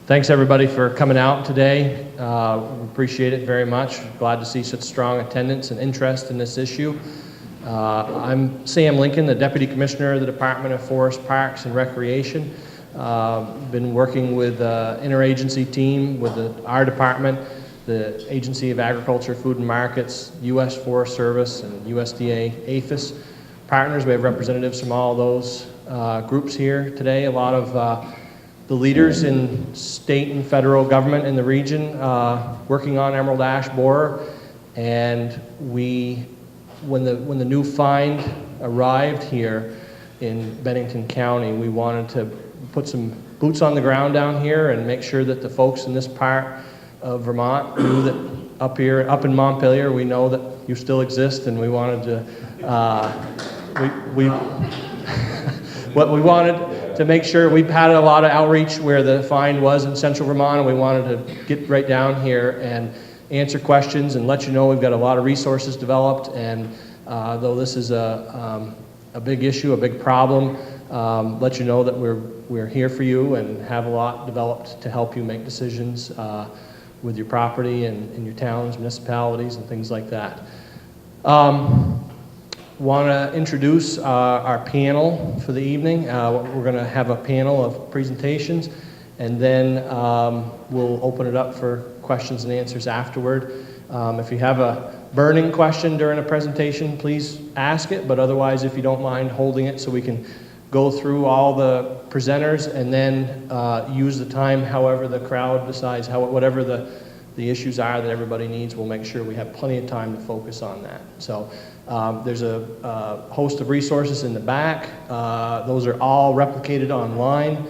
Thanks everybody for coming out today. We appreciate it very much. Glad to see such strong attendance and interest in this issue. I'm Sam Lincoln, the Deputy Commissioner of the Department of Forest, Parks, and Recreation. Been working with an interagency team with our department, the Agency of Agriculture, Food and Markets, U.S. Forest Service, and USDA APHIS partners. We have representatives from all those groups here today. A lot of the leaders in state and federal government in the region working on emerald ash borer, and when the new find arrived here in Bennington County, we wanted to put some boots on the ground down here and make sure that the folks in this part of Vermont knew that up in Montpelier, we know that you still exist, and we wanted to we wanted to make sure. We've had a lot of outreach where the find was in central Vermont, and we wanted to get right down here and answer questions and let you know we've got a lot of resources developed. And though this is a big issue, a big problem, let you know that we're here for you and have a lot developed to help you make decisions with your property and in your towns, municipalities, and things like that. Want to introduce our panel for the evening. We're going to have a panel of presentations, and then we'll open it up for questions and answers afterward. If you have a burning question during a presentation, please ask it, but otherwise, if you don't mind holding it so we can go through all the presenters and then use the time however the crowd decides, whatever the issues are that everybody needs, we'll make sure we have plenty of time to focus on that. So there's a host of resources in the back. Those are all replicated online,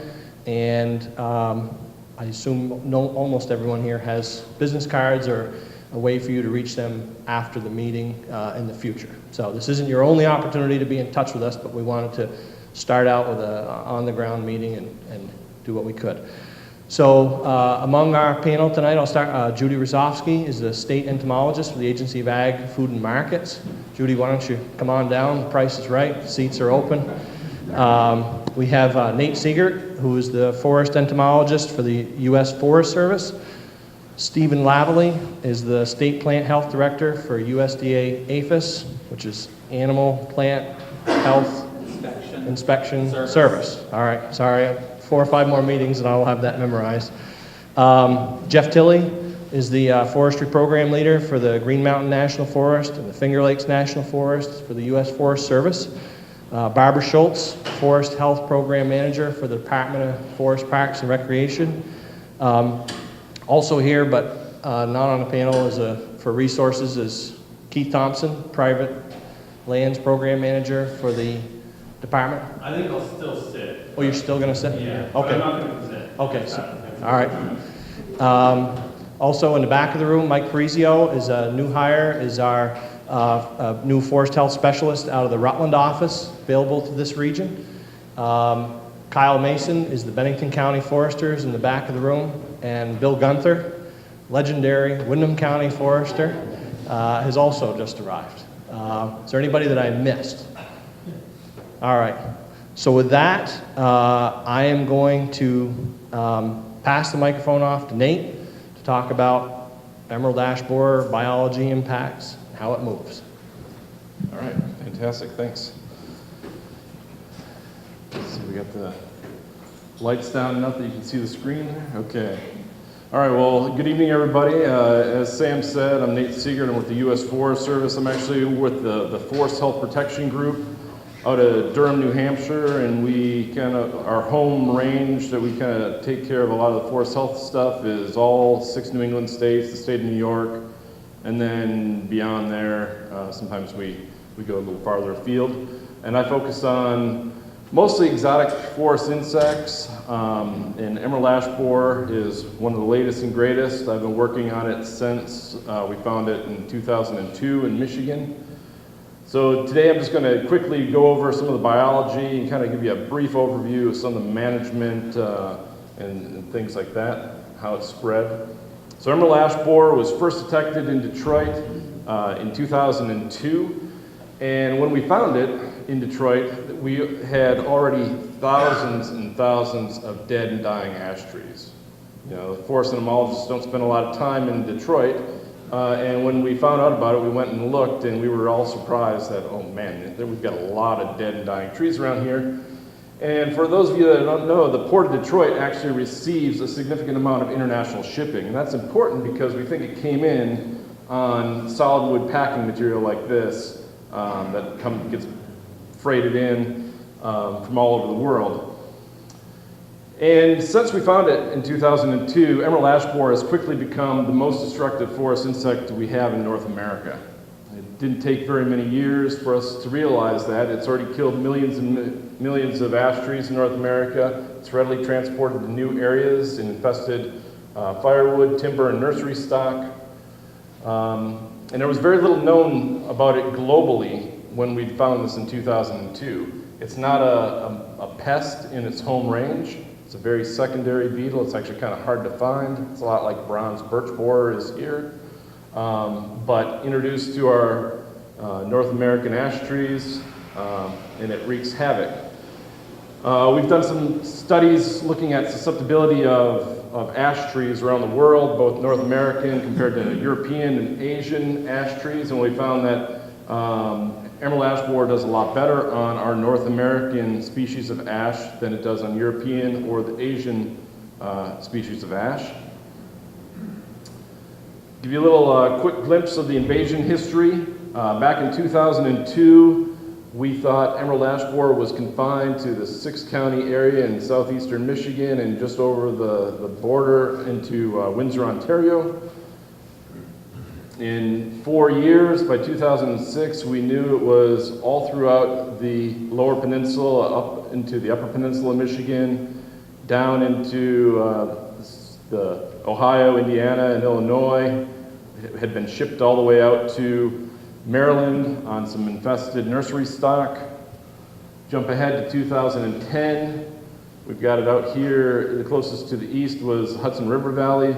and I assume almost everyone here has business cards or a way for you to reach them after the meeting in the future. So this isn't your only opportunity to be in touch with us, but we wanted to start out with an on-the-ground meeting and do what we could. So among our panel tonight, I'll start. Judy Rosofsky is the state entomologist for the Agency of Ag, Food and Markets. Judy, why don't you come on down? The price is right. The seats are open. We have Nate Siegert, who is the forest entomologist for the U.S. Forest Service. Stephen Lavallee is the state plant health director for USDA APHIS, which is Animal Plant Health Inspection Service. All right, sorry. 4 or 5 more meetings and I'll have that memorized. Jeff Tilley is the forestry program leader for the Green Mountain National Forest and the Finger Lakes National Forest for the U.S. Forest Service. Barbara Schultz, forest health program manager for the Department of Forest, Parks, and Recreation. Also here, but not on the panel, for resources, is Keith Thompson, private lands program manager for the department. I think I'll still sit. Oh, you're still going to sit? Yeah. Okay. I'm not going to sit. Okay. So, all right. Also in the back of the room, Mike Parizio is a new hire, is our new forest health specialist out of the Rutland office, available to this region. Kyle Mason is the Bennington County Foresters in the back of the room, and Bill Gunther, legendary Windham County Forester, has also just arrived. Is there anybody that I missed? All right. So with that, I am going to pass the microphone off to Nate to talk about emerald ash borer biology impacts and how it moves. All right, fantastic, thanks. Let's see, we got the lights down enough that you can see the screen there? Okay. All right, well, good evening, everybody. As Sam said, I'm Nate Siegert. I'm with the U.S. Forest Service. I'm actually with the Forest Health Protection Group out of Durham, New Hampshire, and we our home range that we kind of take care of a lot of the forest health stuff is all 6 New England states, the state of New York, and then beyond there, sometimes we go a little farther afield. And I focus on mostly exotic forest insects, and emerald ash borer is one of the latest and greatest. I've been working on it since we found it in 2002 in Michigan. So today I'm just going to quickly go over some of the biology and kind of give you a brief overview of some of the management and things like that, how it's spread. So emerald ash borer was first detected in Detroit in 2002, and when we found it in Detroit, we had already thousands and thousands of dead and dying ash trees. You know, forest entomologists don't spend a lot of time in Detroit, and when we found out about it, we went and looked, and we were all surprised that, oh man, we've got a lot of dead and dying trees around here. And for those of you that don't know, the Port of Detroit actually receives a significant amount of international shipping, and that's important because we think it came in on solid wood packing material like this that gets freighted in from all over the world. And since we found it in 2002, emerald ash borer has quickly become the most destructive forest insect we have in North America. It didn't take very many years for us to realize that. It's already killed millions and millions of ash trees in North America. It's readily transported to new areas and infested firewood, timber, and nursery stock. And there was very little known about it globally when we found this in 2002. It's not a pest in its home range. It's a very secondary beetle. It's actually kind of hard to find. It's a lot like bronze birch borer is here. But introduced to our North American ash trees, and it wreaks havoc. We've done some studies looking at susceptibility of ash trees around the world, both North American compared to European and Asian ash trees, and we found that emerald ash borer does a lot better on our North American species of ash than it does on European or the Asian species of ash. Give you a little quick glimpse of the invasion history. Back in 2002, we thought emerald ash borer was confined to the 6-county area in southeastern Michigan and just over the border into Windsor, Ontario. In 4 years, by 2006, we knew it was all throughout the lower peninsula, up into the upper peninsula of Michigan, down into the Ohio, Indiana, and Illinois. It had been shipped all the way out to Maryland on some infested nursery stock. Jump ahead to 2010. We've got it out here. The closest to the east was Hudson River Valley.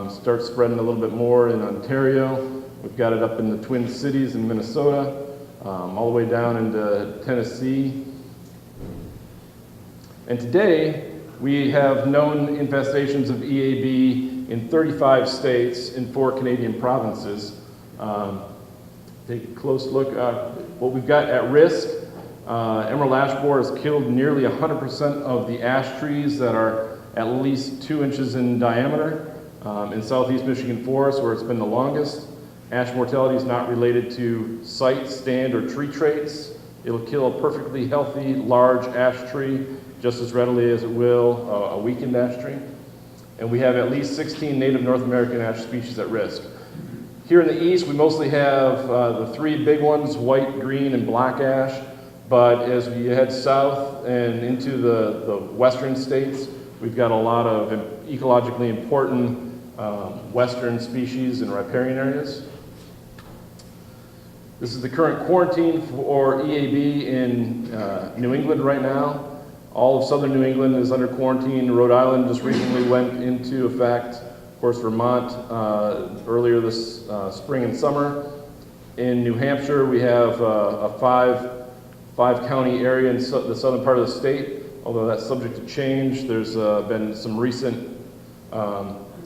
Starts spreading a little bit more in Ontario. We've got it up in the Twin Cities in Minnesota, all the way down into Tennessee. And today, we have known infestations of EAB in 35 states in 4 Canadian provinces. Take a close look at what we've got at risk. Emerald ash borer has killed nearly 100% of the ash trees that are at least 2 inches in diameter. In southeast Michigan forests, where it's been the longest, ash mortality is not related to site, stand, or tree traits. It'll kill a perfectly healthy, large ash tree just as readily as it will a weakened ash tree. And we have at least 16 native North American ash species at risk. Here in the east, we mostly have the 3 big ones, white, green, and black ash. But as we head south and into the western states, we've got a lot of ecologically important western species and riparian areas. This is the current quarantine for EAB in New England right now. All of southern New England is under quarantine. Rhode Island just recently went into effect. Of course, Vermont earlier this spring and summer. In New Hampshire, we have a 5-county area in the southern part of the state, although that's subject to change. There's been some recent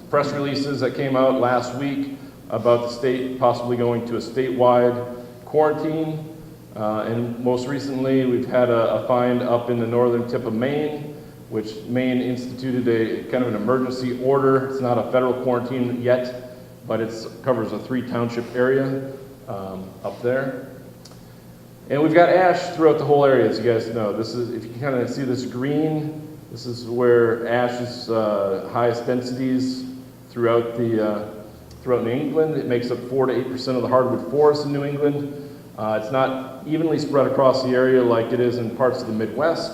press releases that came out last week about the state possibly going to a statewide quarantine. And most recently, we've had a find up in the northern tip of Maine, which Maine instituted a kind of an emergency order. It's not a federal quarantine yet, but it covers a 3-township area up there. And we've got ash throughout the whole area, as you guys know. This is, if you kind of see this green, this is where ash is highest densities throughout New England. It makes up 4 to 8% of the hardwood forest in New England. It's not evenly spread across the area like it is in parts of the Midwest,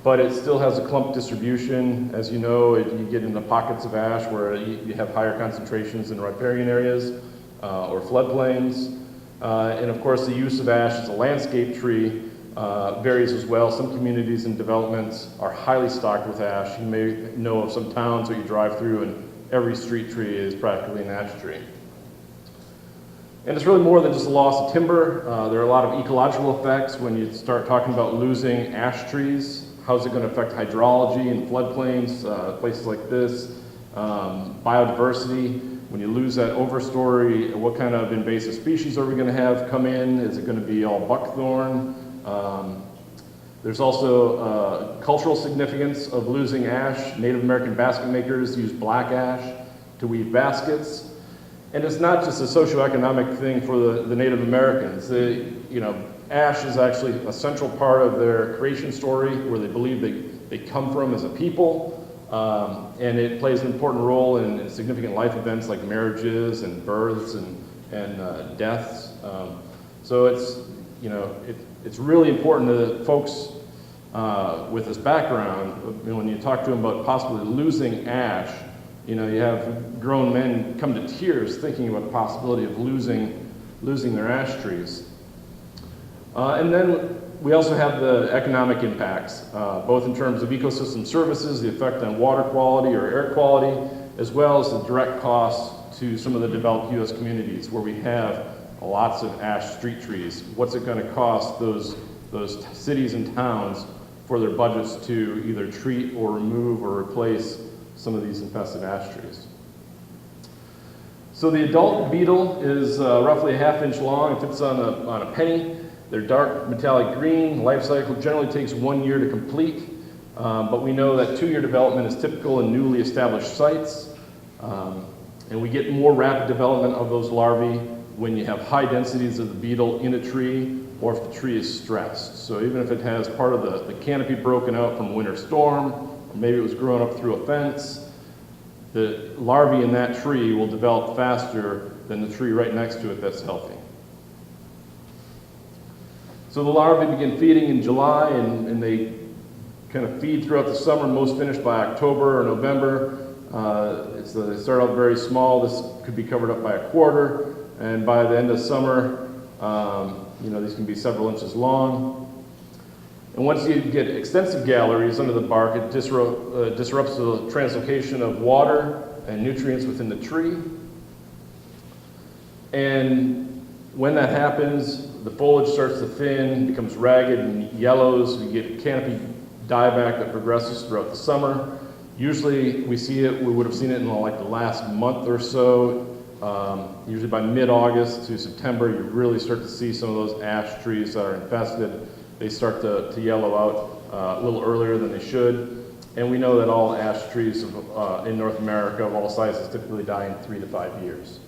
but it still has a clump distribution. As you know, you get into pockets of ash where you have higher concentrations in riparian areas or floodplains. And of course, the use of ash as a landscape tree varies as well. Some communities and developments are highly stocked with ash. You may know of some towns that you drive through and every street tree is practically an ash tree. And it's really more than just a loss of timber. There are a lot of ecological effects when you start talking about losing ash trees. How's it going to affect hydrology and floodplains, places like this? biodiversity. When you lose that overstory, what kind of invasive species are we going to have come in? Is it going to be all buckthorn? There's also cultural significance of losing ash. Native American basket makers use black ash to weave baskets. And it's not just a socioeconomic thing for the Native Americans. Ash is actually a central part of their creation story, where they believe they come from as a people. And it plays an important role in significant life events like marriages and births and deaths. So it's really important to folks with this background. When you talk to them about possibly losing ash, you have grown men come to tears thinking about the possibility of losing their ash trees. And then we also have the economic impacts, both in terms of ecosystem services, the effect on water quality or air quality, as well as the direct costs to some of the developed U.S. communities where we have lots of ash street trees. What's it going to cost those cities and towns for their budgets to either treat or remove or replace some of these infested ash trees? So the adult beetle is roughly a ½ inch long. It fits on a penny. They're dark metallic green. Life cycle generally takes 1 year to complete, but we know that 2-year development is typical in newly established sites. And we get more rapid development of those larvae when you have high densities of the beetle in a tree, or if the tree is stressed. So even if it has part of the canopy broken out from a winter storm, or maybe it was growing up through a fence, the larvae in that tree will develop faster than the tree right next to it that's healthy. So the larvae begin feeding in July, and they kind of feed throughout the summer, most finished by October or November. They start out very small. This could be covered up by a quarter, and by the end of summer, these can be several inches long. And once you get extensive galleries under the bark, it disrupts the translocation of water and nutrients within the tree. And when that happens, the foliage starts to thin, becomes ragged and yellows. We get canopy dieback that progresses throughout the summer. Usually we would have seen it in the last month or so. Usually by mid-August to September, you really start to see some of those ash trees that are infested. They start to yellow out a little earlier than they should. And we know that all ash trees in North America of all sizes typically die in 3 to 5 years.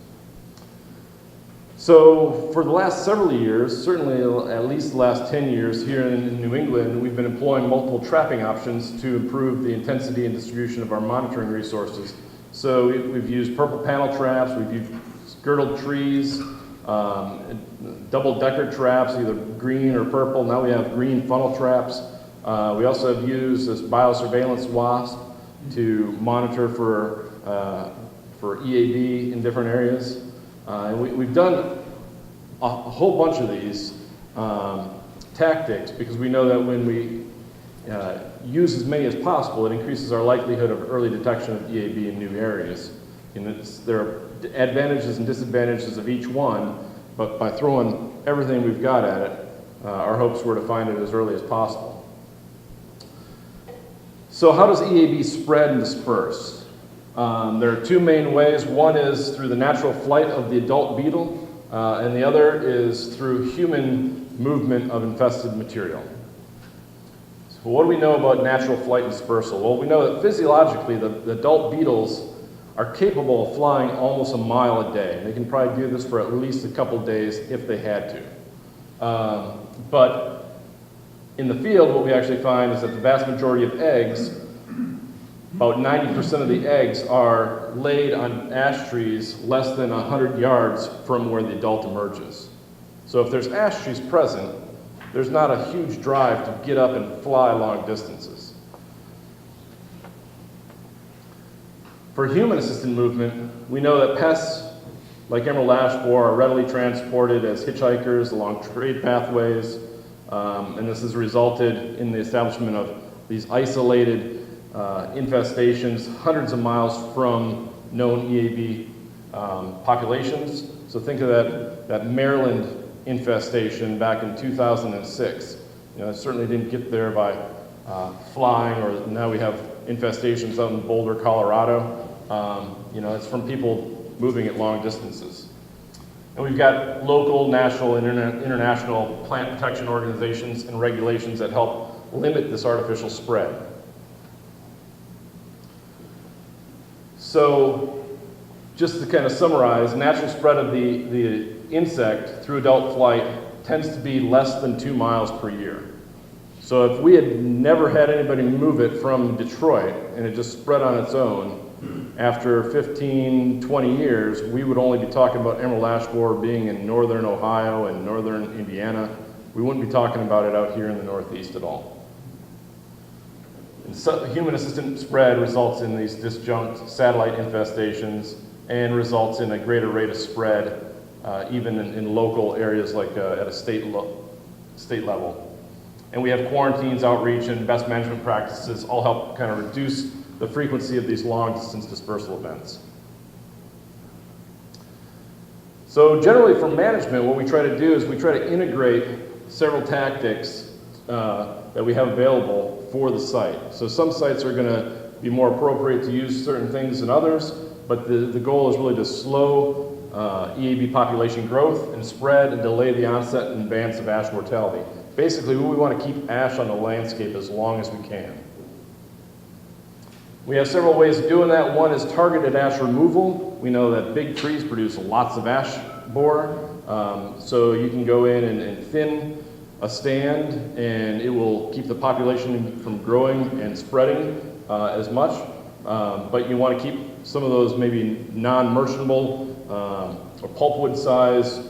So for the last several years, certainly at least the last 10 years here in New England, we've been employing multiple trapping options to improve the intensity and distribution of our monitoring resources. So we've used purple panel traps, we've used girdled trees, double-decker traps, either green or purple. Now we have green funnel traps. We also have used this biosurveillance wasp to monitor for EAB in different areas. And we've done a whole bunch of these tactics because we know that when we use as many as possible, it increases our likelihood of early detection of EAB in new areas. And there are advantages and disadvantages of each one, but by throwing everything we've got at it, our hopes were to find it as early as possible. So how does EAB spread and disperse? There are two main ways. One is through the natural flight of the adult beetle, and the other is through human movement of infested material. So what do we know about natural flight and dispersal? Well, we know that physiologically the adult beetles are capable of flying almost a mile a day. And they can probably do this for at least a couple days if they had to. But in the field, what we actually find is that the vast majority of eggs, about 90% of the eggs, are laid on ash trees less than 100 yards from where the adult emerges. So if there's ash trees present, there's not a huge drive to get up and fly long distances. For human-assisted movement, we know that pests like emerald ash borer are readily transported as hitchhikers along trade pathways, and this has resulted in the establishment of these isolated infestations hundreds of miles from known EAB populations. So think of that Maryland infestation back in 2006. It certainly didn't get there by flying, or now we have infestations out in Boulder, Colorado. It's from people moving at long distances. And we've got local, national, and international plant protection organizations and regulations that help limit this artificial spread. So, just to kind of summarize, natural spread of the insect through adult flight tends to be less than 2 miles per year. So if we had never had anybody move it from Detroit and it just spread on its own, after 15, 20 years, we would only be talking about emerald ash borer being in northern Ohio and northern Indiana. We wouldn't be talking about it out here in the Northeast at all. And so, human-assisted spread results in these disjunct satellite infestations and results in a greater rate of spread, even in local areas like at a state level. And we have quarantines, outreach, and best management practices all help kind of reduce the frequency of these long-distance dispersal events. So generally for management, what we try to do is we try to integrate several tactics that we have available for the site. So some sites are going to be more appropriate to use certain things than others, but the goal is really to slow EAB population growth and spread and delay the onset and advance of ash mortality. Basically, we want to keep ash on the landscape as long as we can. We have several ways of doing that. One is targeted ash removal. We know that big trees produce lots of ash borer, so you can go in and thin a stand and it will keep the population from growing and spreading as much, but you want to keep some of those maybe non-merchantable or pulpwood size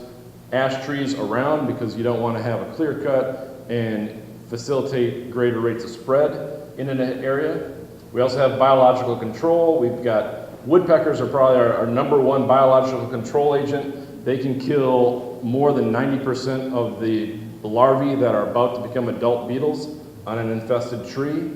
ash trees around because you don't want to have a clear cut and facilitate greater rates of spread in an area. We also have biological control. We've got woodpeckers are probably our number one biological control agent. They can kill more than 90% of the larvae that are about to become adult beetles on an infested tree,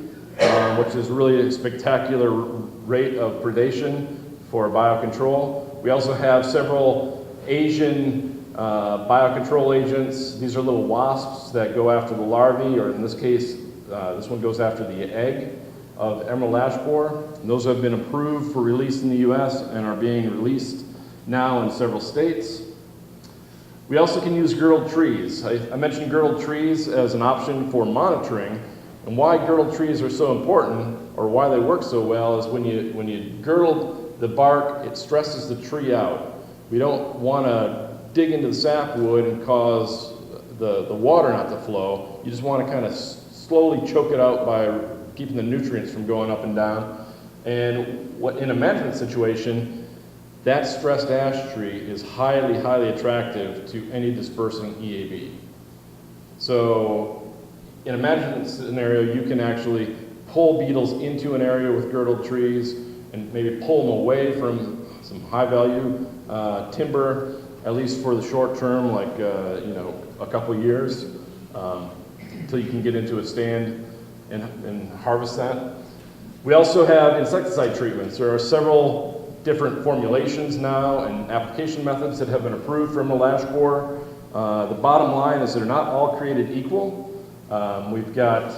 which is really a spectacular rate of predation for biocontrol. We also have several Asian biocontrol agents. These are little wasps that go after the larvae, or in this case, this one goes after the egg of emerald ash borer. And those have been approved for release in the US and are being released now in several states. We also can use girdled trees. I mentioned girdled trees as an option for monitoring, and why girdled trees are so important, or why they work so well, is when you girdle the bark, it stresses the tree out. We don't want to dig into the sapwood and cause the water not to flow. You just want to kind of slowly choke it out by keeping the nutrients from going up and down. And in a management situation, that stressed ash tree is highly, highly attractive to any dispersing EAB. So in a management scenario, you can actually pull beetles into an area with girdled trees and maybe pull them away from some high value timber, at least for the short term, like a couple years, until you can get into a stand and harvest that. We also have insecticide treatments. There are several different formulations now and application methods that have been approved for emerald ash borer. The bottom line is they're not all created equal. We've got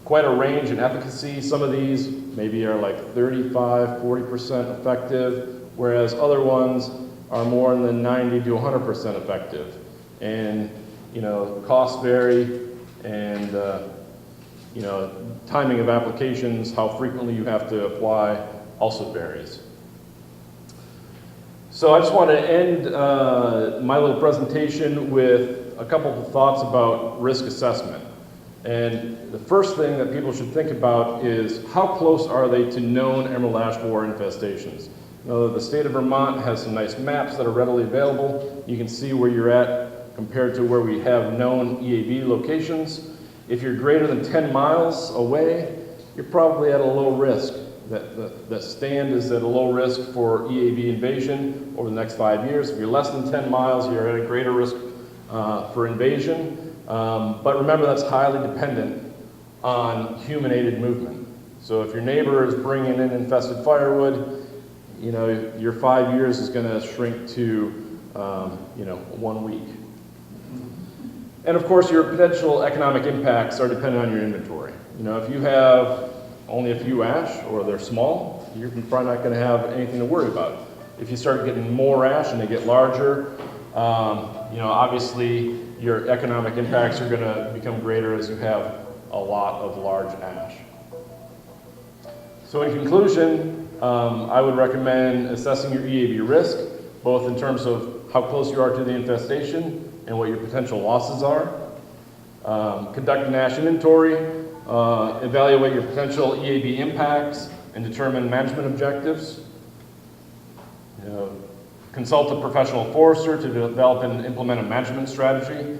quite a range in efficacy. Some of these maybe are like 35, 40% effective, whereas other ones are more than 90 to 100% effective. And costs vary, and timing of applications, how frequently you have to apply, also varies. So I just want to end my little presentation with a couple of thoughts about risk assessment. And the first thing that people should think about is how close are they to known emerald ash borer infestations. The state of Vermont has some nice maps that are readily available. You can see where you're at compared to where we have known EAB locations. If you're greater than 10 miles away, you're probably at a low risk. That stand is at a low risk for EAB invasion over the next 5 years. If you're less than 10 miles, you're at a greater risk for invasion. But remember, that's highly dependent on human-aided movement. So if your neighbor is bringing in infested firewood, your 5 years is going to shrink to 1 week. And of course, your potential economic impacts are dependent on your inventory. If you have only a few ash or they're small, you're probably not going to have anything to worry about. If you start getting more ash and they get larger, obviously your economic impacts are going to become greater as you have a lot of large ash. So in conclusion, I would recommend assessing your EAB risk, both in terms of how close you are to the infestation and what your potential losses are. Conduct an ash inventory, evaluate your potential EAB impacts, and determine management objectives. Consult a professional forester to develop and implement a management strategy.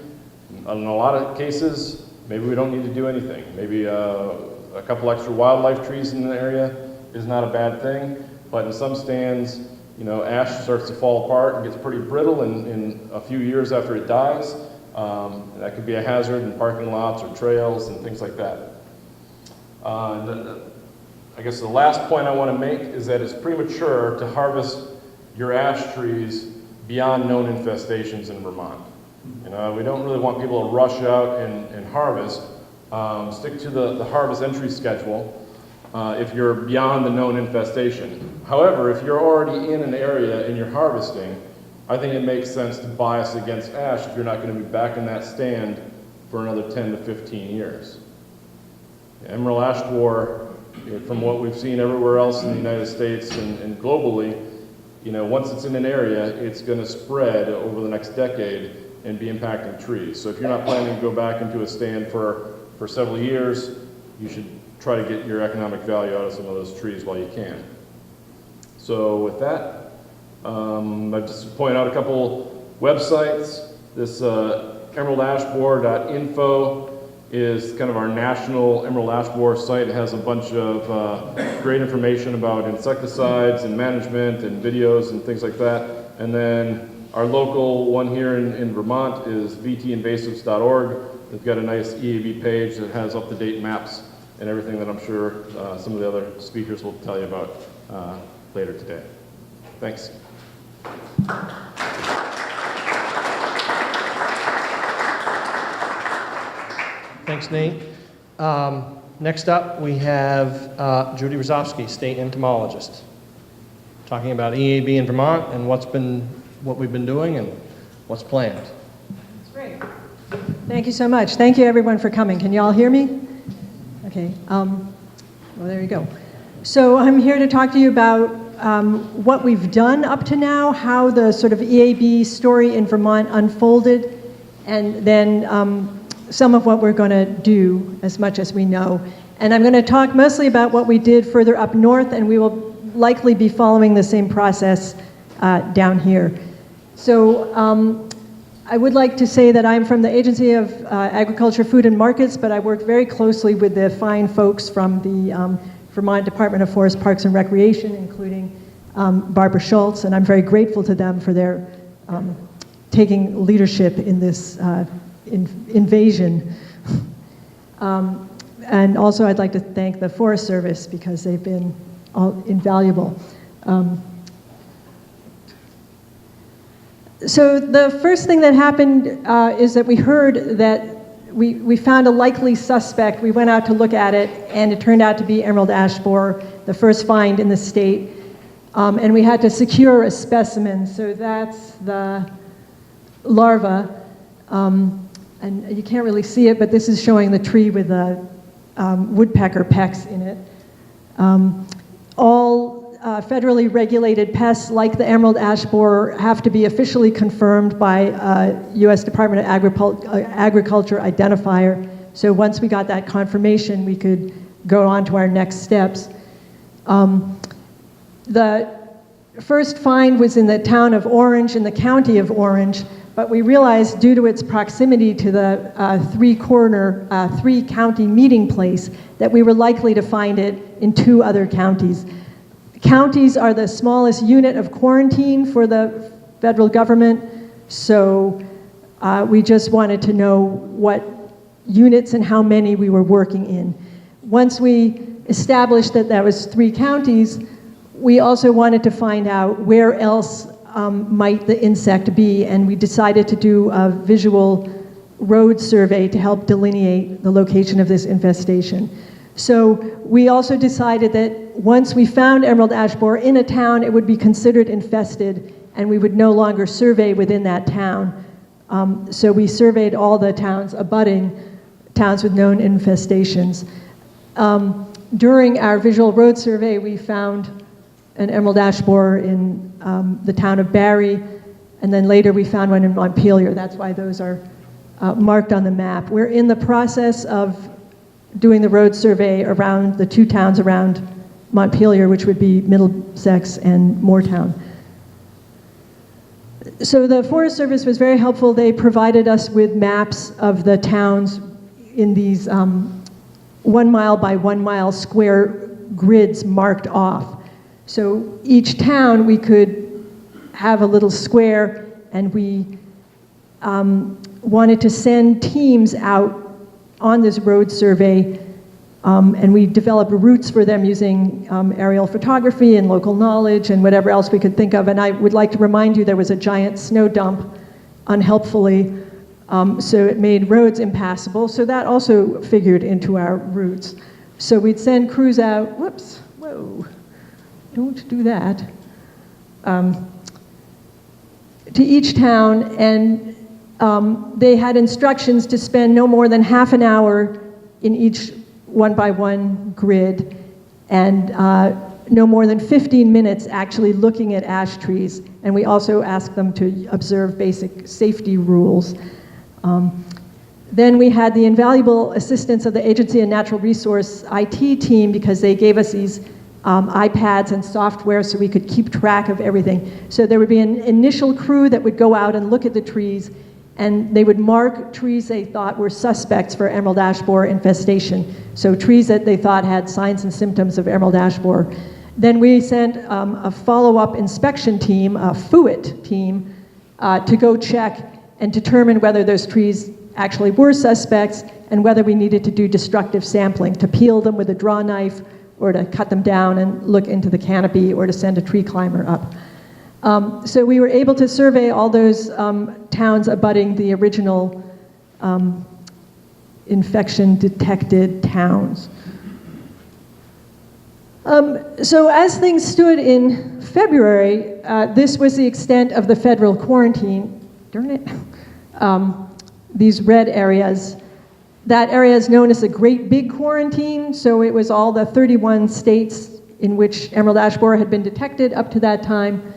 In a lot of cases, maybe we don't need to do anything. Maybe a couple extra wildlife trees in the area is not a bad thing, but in some stands, ash starts to fall apart and gets pretty brittle in a few years after it dies. That could be a hazard in parking lots or trails and things like that. I guess the last point I want to make is that it's premature to harvest your ash trees beyond known infestations in Vermont. We don't really want people to rush out and harvest. Stick to the harvest entry schedule if you're beyond the known infestation. However, if you're already in an area and you're harvesting, I think it makes sense to bias against ash if you're not going to be back in that stand for another 10 to 15 years. Emerald ash borer, from what we've seen everywhere else in the United States and globally, once it's in an area, it's going to spread over the next decade and be impacting trees. So if you're not planning to go back into a stand for several years, you should try to get your economic value out of some of those trees while you can. So with that, I just point out a couple websites. This emeraldashborer.info is kind of our national emerald ash borer site. It has a bunch of great information about insecticides and management and videos and things like that. And then our local one here in Vermont is vtinvasives.org. They've got a nice EAB page that has up-to-date maps and everything that I'm sure some of the other speakers will tell you about later today. Thanks. Thanks, Nate. Next up, we have Judy Rosofsky, state entomologist, talking about EAB in Vermont and what we've been doing and what's planned. That's great. Thank you so much. Thank you, everyone, for coming. Can you all hear me? Okay. Well, there you go. So I'm here to talk to you about what we've done up to now, how the sort of EAB story in Vermont unfolded, and then some of what we're going to do as much as we know. And I'm going to talk mostly about what we did further up north, and we will likely be following the same process down here. So I would like to say that I'm from the Agency of Agriculture, Food and Markets, but I work very closely with the fine folks from the Vermont Department of Forest, Parks and Recreation, including Barbara Schultz, and I'm very grateful to them for their taking leadership in this invasion. And also I'd like to thank the Forest Service because they've been invaluable. So the first thing that happened is that we heard that we found a likely suspect. We went out to look at it, and it turned out to be emerald ash borer, the first find in the state. And we had to secure a specimen. So that's the larva. And you can't really see it, but this is showing the tree with the woodpecker pecks in it. All federally regulated pests like the emerald ash borer have to be officially confirmed by U.S. Department of Agriculture identifier. So once we got that confirmation, we could go on to our next steps. The first find was in the town of Orange, in the county of Orange, but we realized due to its proximity to the three-county meeting place that we were likely to find it in 2 other counties. Counties are the smallest unit of quarantine for the federal government, so we just wanted to know what units and how many we were working in. Once we established that that was 3 counties, we also wanted to find out where else might the insect be, and we decided to do a visual road survey to help delineate the location of this infestation. So we also decided that once we found emerald ash borer in a town, it would be considered infested, and we would no longer survey within that town. So we surveyed all the towns abutting towns with known infestations. During our visual road survey, we found an emerald ash borer in the town of Barry, and then later we found one in Montpelier. That's why those are marked on the map. We're in the process of doing the road survey around the two towns around Montpelier, which would be Middlesex and Moortown. So the Forest Service was very helpful. They provided us with maps of the towns in these 1 mile by 1 mile square grids marked off. So each town we could have a little square, and we wanted to send teams out on this road survey, and we developed routes for them using aerial photography and local knowledge and whatever else we could think of. And I would like to remind you there was a giant snow dump, unhelpfully, so it made roads impassable. So that also figured into our routes. So we'd send crews out, whoops, whoa, don't do that, to each town, and they had instructions to spend no more than half an hour in each 1 by 1 grid, and no more than 15 minutes actually looking at ash trees. And we also asked them to observe basic safety rules. Then we had the invaluable assistance of the Agency of Natural Resource IT team, because they gave us these iPads and software so we could keep track of everything. So there would be an initial crew that would go out and look at the trees, and they would mark trees they thought were suspects for emerald ash borer infestation. So trees that they thought had signs and symptoms of emerald ash borer. Then we sent a follow-up inspection team, a FUIT team, to go check and determine whether those trees actually were suspects and whether we needed to do destructive sampling, to peel them with a draw knife or to cut them down and look into the canopy or to send a tree climber up. So we were able to survey all those towns abutting the original infection-detected towns. So as things stood in February, this was the extent of the federal quarantine. Darn it. These red areas. That area is known as the Great Big Quarantine, so it was all the 31 states in which emerald ash borer had been detected up to that time.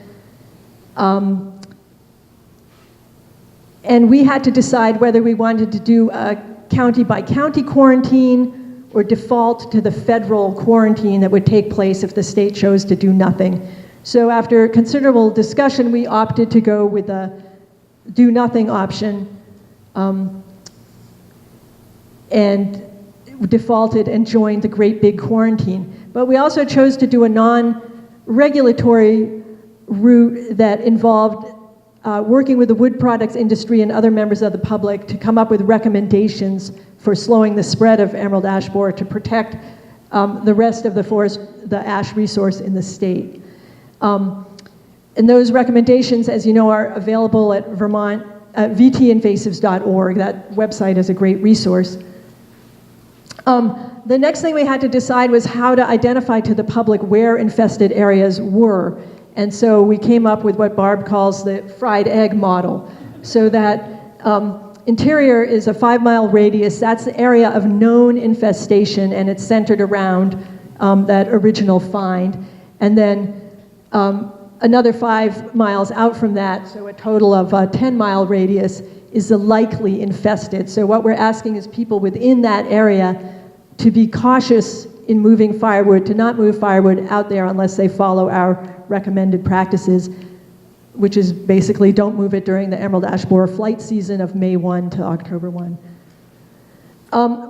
And we had to decide whether we wanted to do a county-by-county quarantine or default to the federal quarantine that would take place if the state chose to do nothing. So after considerable discussion, we opted to go with the do-nothing option, and defaulted and joined the Great Big Quarantine. But we also chose to do a non-regulatory route that involved working with the wood products industry and other members of the public to come up with recommendations for slowing the spread of emerald ash borer to protect the rest of the forest, the ash resource in the state. And those recommendations, as you know, are available at vtinvasives.org. That website is a great resource. The next thing we had to decide was how to identify to the public where infested areas were. And so we came up with what Barb calls the fried egg model. So that interior is a 5-mile radius. That's the area of known infestation, and it's centered around that original find. And then another 5 miles out from that, so a total of a 10-mile radius, is the likely infested. So what we're asking is people within that area to be cautious in moving firewood, to not move firewood out there unless they follow our recommended practices, which is basically don't move it during the emerald ash borer flight season of May 1 to October 1.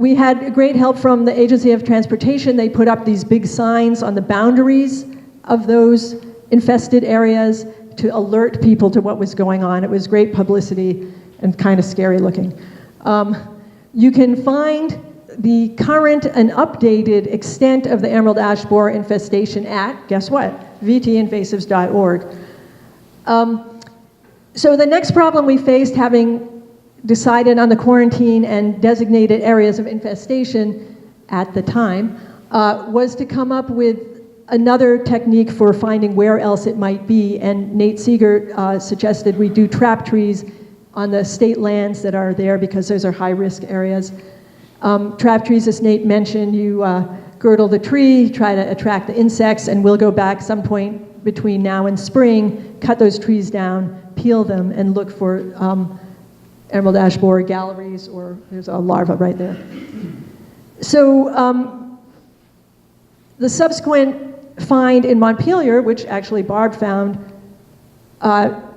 We had great help from the Agency of Transportation. They put up these big signs on the boundaries of those infested areas to alert people to what was going on. It was great publicity and kind of scary looking. You can find the current and updated extent of the emerald ash borer infestation at, guess what, vtinvasives.org. So the next problem we faced, having decided on the quarantine and designated areas of infestation, at the time, was to come up with another technique for finding where else it might be, and Nate Seeger suggested we do trap trees on the state lands that are there because those are high-risk areas. Trap trees, as Nate mentioned, you girdle the tree, try to attract the insects, and we'll go back some point between now and spring, cut those trees down, peel them, and look for emerald ash borer galleries, or there's a larva right there. So the subsequent find in Montpelier, which actually Barb found,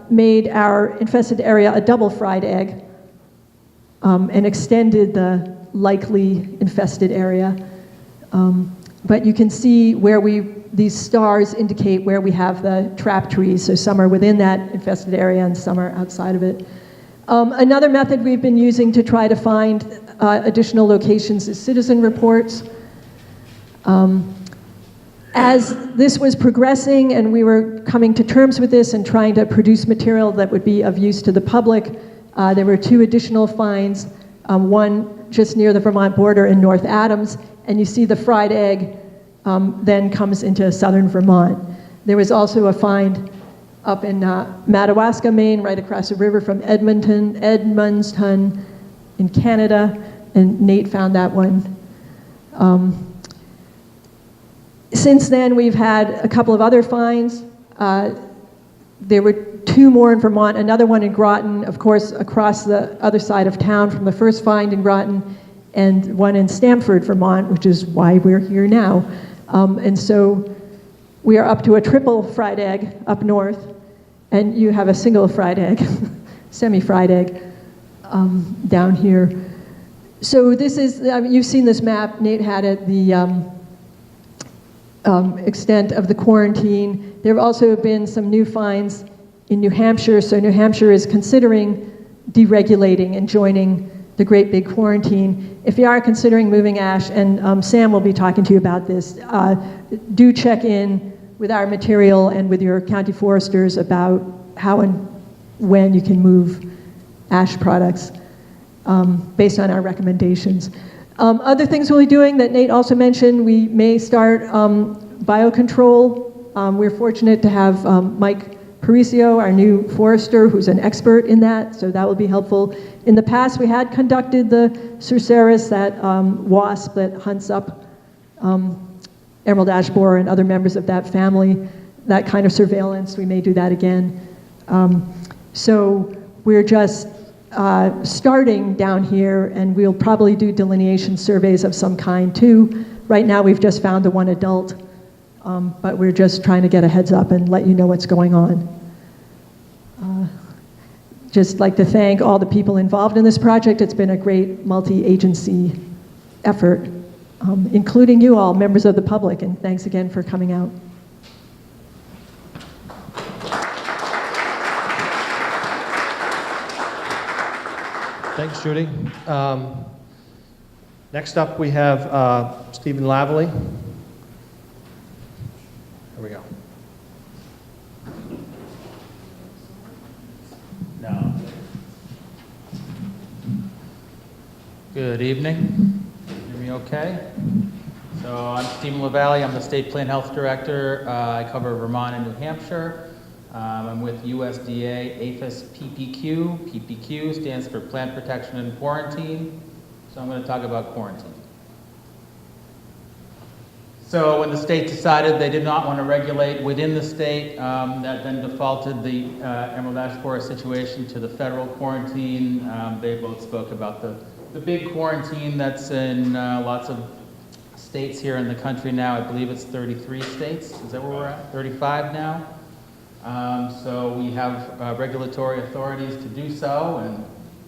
made our infested area a double fried egg and extended the likely infested area. But you can see where these stars indicate where we have the trap trees, so some are within that infested area and some are outside of it. Another method we've been using to try to find additional locations is citizen reports. As this was progressing and we were coming to terms with this and trying to produce material that would be of use to the public, there were 2 additional finds, one just near the Vermont border in North Adams, and you see the fried egg then comes into southern Vermont. There was also a find up in Madawaska, Maine, right across the river from Edmonton in Canada, and Nate found that one. Since then, we've had a couple of other finds. There were 2 more in Vermont, another one in Groton, of course, across the other side of town from the first find in Groton, and one in Stamford, Vermont, which is why we're here now. And so we are up to a triple fried egg up north, and you have a single fried egg, semi-fried egg, down here. So this is, you've seen this map, Nate had it, the extent of the quarantine. There have also been some new finds in New Hampshire, so New Hampshire is considering deregulating and joining the Great Big Quarantine. If you are considering moving ash, and Sam will be talking to you about this, do check in with our material and with your county foresters about how and when you can move ash products based on our recommendations. Other things we'll be doing that Nate also mentioned, we may start biocontrol. We're fortunate to have Mike Paricio, our new forester, who's an expert in that, so that will be helpful. In the past, we had conducted the Cerceris, that wasp that hunts up emerald ash borer and other members of that family, that kind of surveillance. We may do that again. So we're just starting down here, and we'll probably do delineation surveys of some kind too. Right now, we've just found the one adult, but we're just trying to get a heads up and let you know what's going on. Just like to thank all the people involved in this project. It's been a great multi-agency effort, including you all, members of the public, and thanks again for coming out. Thanks, Judy. Next up, we have Stephen Lavallee. Here we go. No. Good evening. Hear me okay? So I'm Stephen Lavallee. I'm the State Plant Health Director. I cover Vermont and New Hampshire. I'm with USDA APHIS PPQ. PPQ stands for Plant Protection and Quarantine. So I'm going to talk about quarantine. So when the state decided they did not want to regulate within the state, that then defaulted the emerald ash borer situation to the federal quarantine. They both spoke about the big quarantine that's in lots of states here in the country now. I believe it's 33 states. Is that where we're at? 35 now. So we have regulatory authorities to do so, and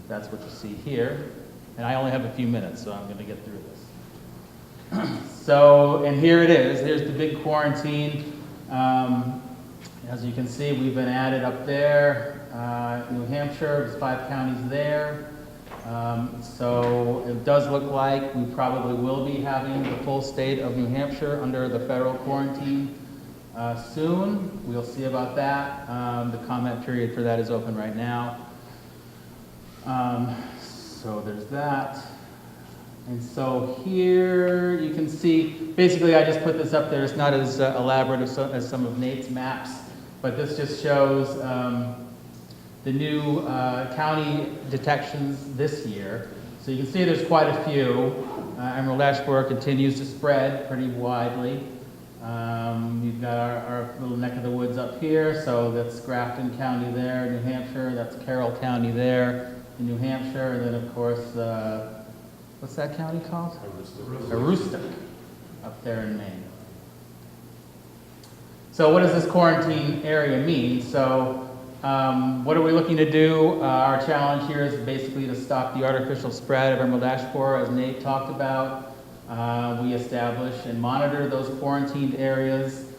that's what you see here. And I only have a few minutes, so I'm going to get through this. So, and here it is. Here's the big quarantine. As you can see, we've been added up there. New Hampshire, there's 5 counties there. So it does look like we probably will be having the full state of New Hampshire under the federal quarantine soon. We'll see about that. The comment period for that is open right now. So there's that. And so here you can see, basically I just put this up there. It's not as elaborate as some of Nate's maps, but this just shows the new county detections this year. So you can see there's quite a few. Emerald ash borer continues to spread pretty widely. You've got our little neck of the woods up here, so that's Grafton County there, New Hampshire, that's Carroll County there in New Hampshire, and then of course, what's that county called? Aroostook, up there in Maine. So what does this quarantine area mean? So what are we looking to do? Our challenge here is basically to stop the artificial spread of emerald ash borer, as Nate talked about. We establish and monitor those quarantined areas.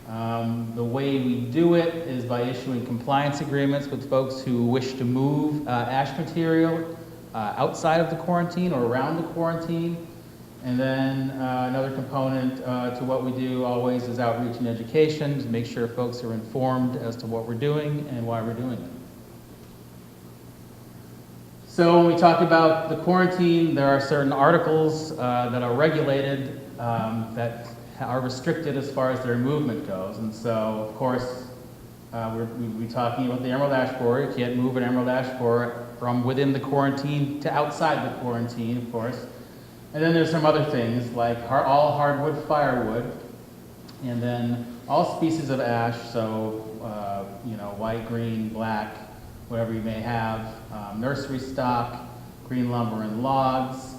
The way we do it is by issuing compliance agreements with folks who wish to move ash material outside of the quarantine or around the quarantine. And then another component to what we do always is outreach and education to make sure folks are informed as to what we're doing and why we're doing it. So when we talk about the quarantine, there are certain articles that are regulated that are restricted as far as their movement goes. And so, of course, we'll be talking about the emerald ash borer. You can't move an emerald ash borer from within the quarantine to outside the quarantine, of course. And then there's some other things like all hardwood firewood, and then all species of ash, so white, green, black, whatever you may have, nursery stock, green lumber and logs,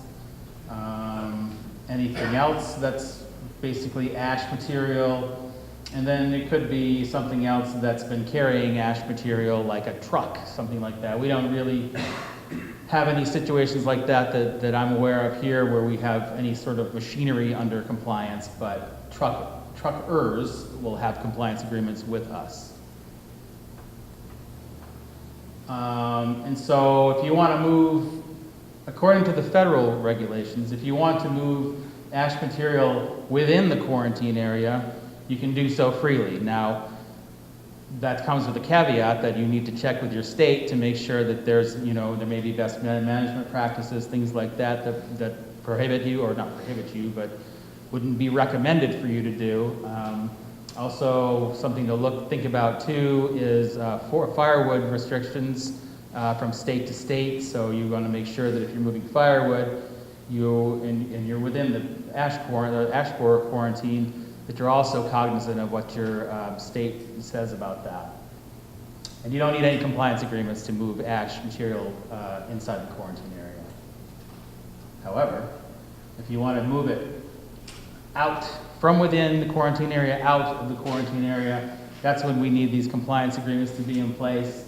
anything else that's basically ash material, and then it could be something else that's been carrying ash material like a truck, something like that. We don't really have any situations like that I'm aware of here where we have any sort of machinery under compliance, but truckers will have compliance agreements with us. And so if you want to move, according to the federal regulations, if you want to move ash material within the quarantine area, you can do so freely. Now, that comes with a caveat that you need to check with your state to make sure that there may be best management practices, things like that prohibit you, or not prohibit you, but wouldn't be recommended for you to do. Also, something to think about too is for firewood restrictions from state to state. So you want to make sure that if you're moving firewood, and you're within the ash borer quarantine, that you're also cognizant of what your state says about that. And you don't need any compliance agreements to move ash material inside the quarantine area. However, if you want to move it out from within the quarantine area, out of the quarantine area, that's when we need these compliance agreements to be in place.